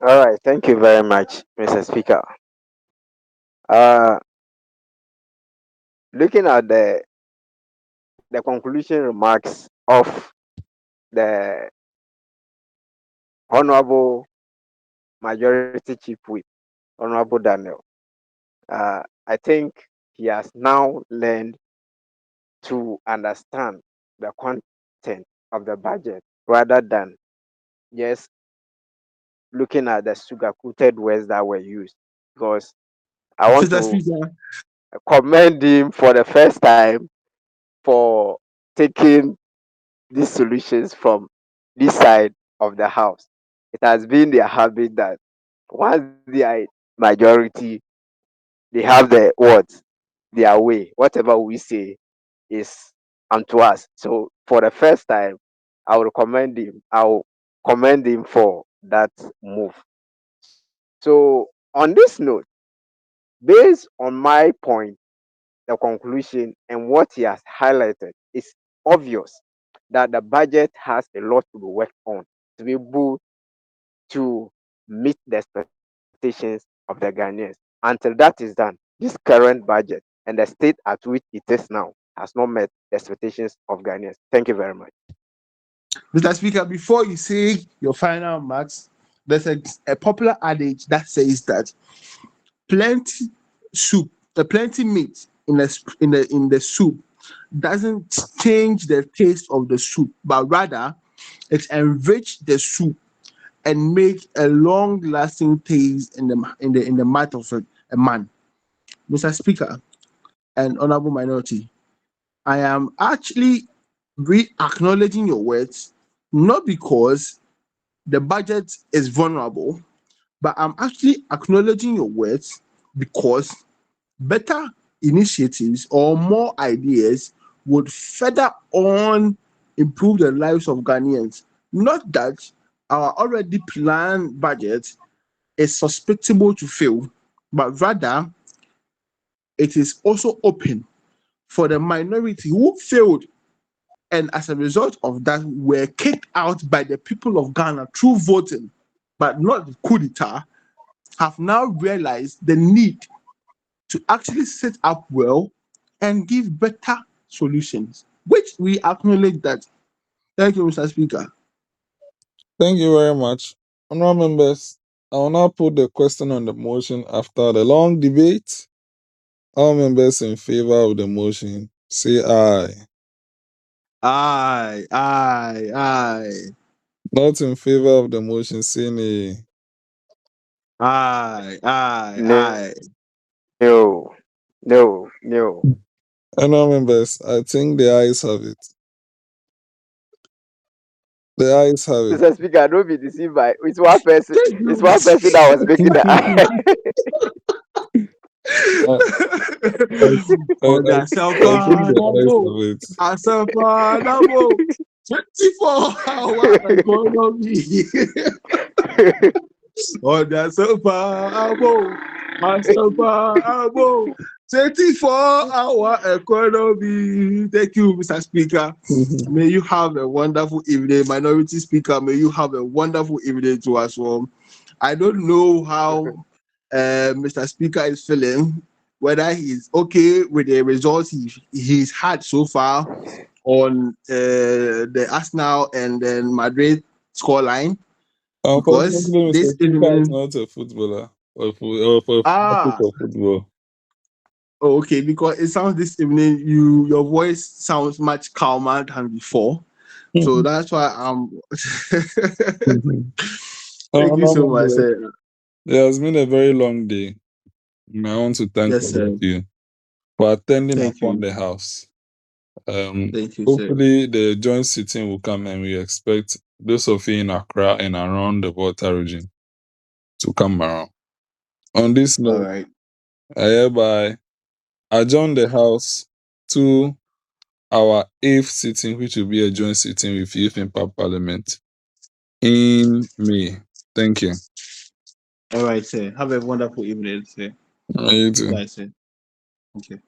All right, thank you very much, Mr. Speaker. Uh, Looking at the conclusion remarks of the Honorable Majority Chief Whip, Honorable Daniel, I think he has now learned to understand the content of the budget rather than just looking at the sugar-coated words that were used. Because I want Mr. to Speaker, commend him for the first time for taking these solutions from this side of the house. It has been their habit that once they are majority, they have the words their way. Whatever we say is unto us. So for the first time, I will commend him. I will commend him for that move. So on this note, based on my point, the conclusion and what he has highlighted, it's obvious that the budget has a lot to be worked on to be able to meet the expectations of the Ghanaians. Until that is done, this current budget and the state at which it is now has not met the expectations of Ghanaians. Thank you very much. Mr. Speaker, before you say your final marks, there's a popular adage that says that plenty plenty meat in the soup doesn't change the taste of the soup, but rather it enrich the soup and make a long-lasting taste in the mouth of a man. Mr. Speaker and honorable minority, I am actually re-acknowledging your words, not because the budget is vulnerable, but I'm actually acknowledging your words because better initiatives or more ideas would further on improve the lives of Ghanaians. Not that our already planned budget is susceptible to fail, but rather it is also open for the minority who failed and as a result of that were kicked out by the people of Ghana through voting, but not the coup d'etat, have now realized the need to actually set up well and give better solutions, which we acknowledge that. Thank you, Mr. Speaker. Thank you very much. Honourable members, I will now put the question on the motion after the long debate. All members in favour of the motion, say aye. Aye, aye, aye. Not in favour of the motion, say nay. Aye, aye, No, aye. no. Honourable members, I think the ayes have it. The ayes have it. Mr. Speaker, don't be deceived by it's one person. Thank you. It's one person that was making the eye. Ọ̀dà I think Sẹ́fà the ayes Dàbò, have it. Àsẹ́fà Dàbò, 24-hour economy. Ọ̀dà Sẹ́fà Dàbò, Àsẹ́fà Dàbò, 24-hour economy. Thank you, Mr. Speaker. May you have a wonderful evening. Minority Speaker, may you have a wonderful evening too as well. I don't know how Mr. Speaker is feeling, whether he's okay with the results he's had so far on the Arsenal and then Madrid scoreline. Because Unfortunately, this Mr. Speaker is evening, not a footballer or for a fanatic of football. okay, because it sounds this evening your voice sounds much calmer than before. So that's why I'm. Thank you so much, sir. It has been a very long day. I want to thank Yes, all sir. of you for attending Thank upon you. the house. Thank you, sir. Hopefully, the joint sitting will come, and we expect those of you in Accra and around the Volta region to come around. On this All note, right. I hereby adjourn the house to our 8th sitting, which will be a joint sitting with Youth in Parliament in May. Thank you. All right, sir. Have a wonderful evening, sir. You too. Bye, sir. Thank you.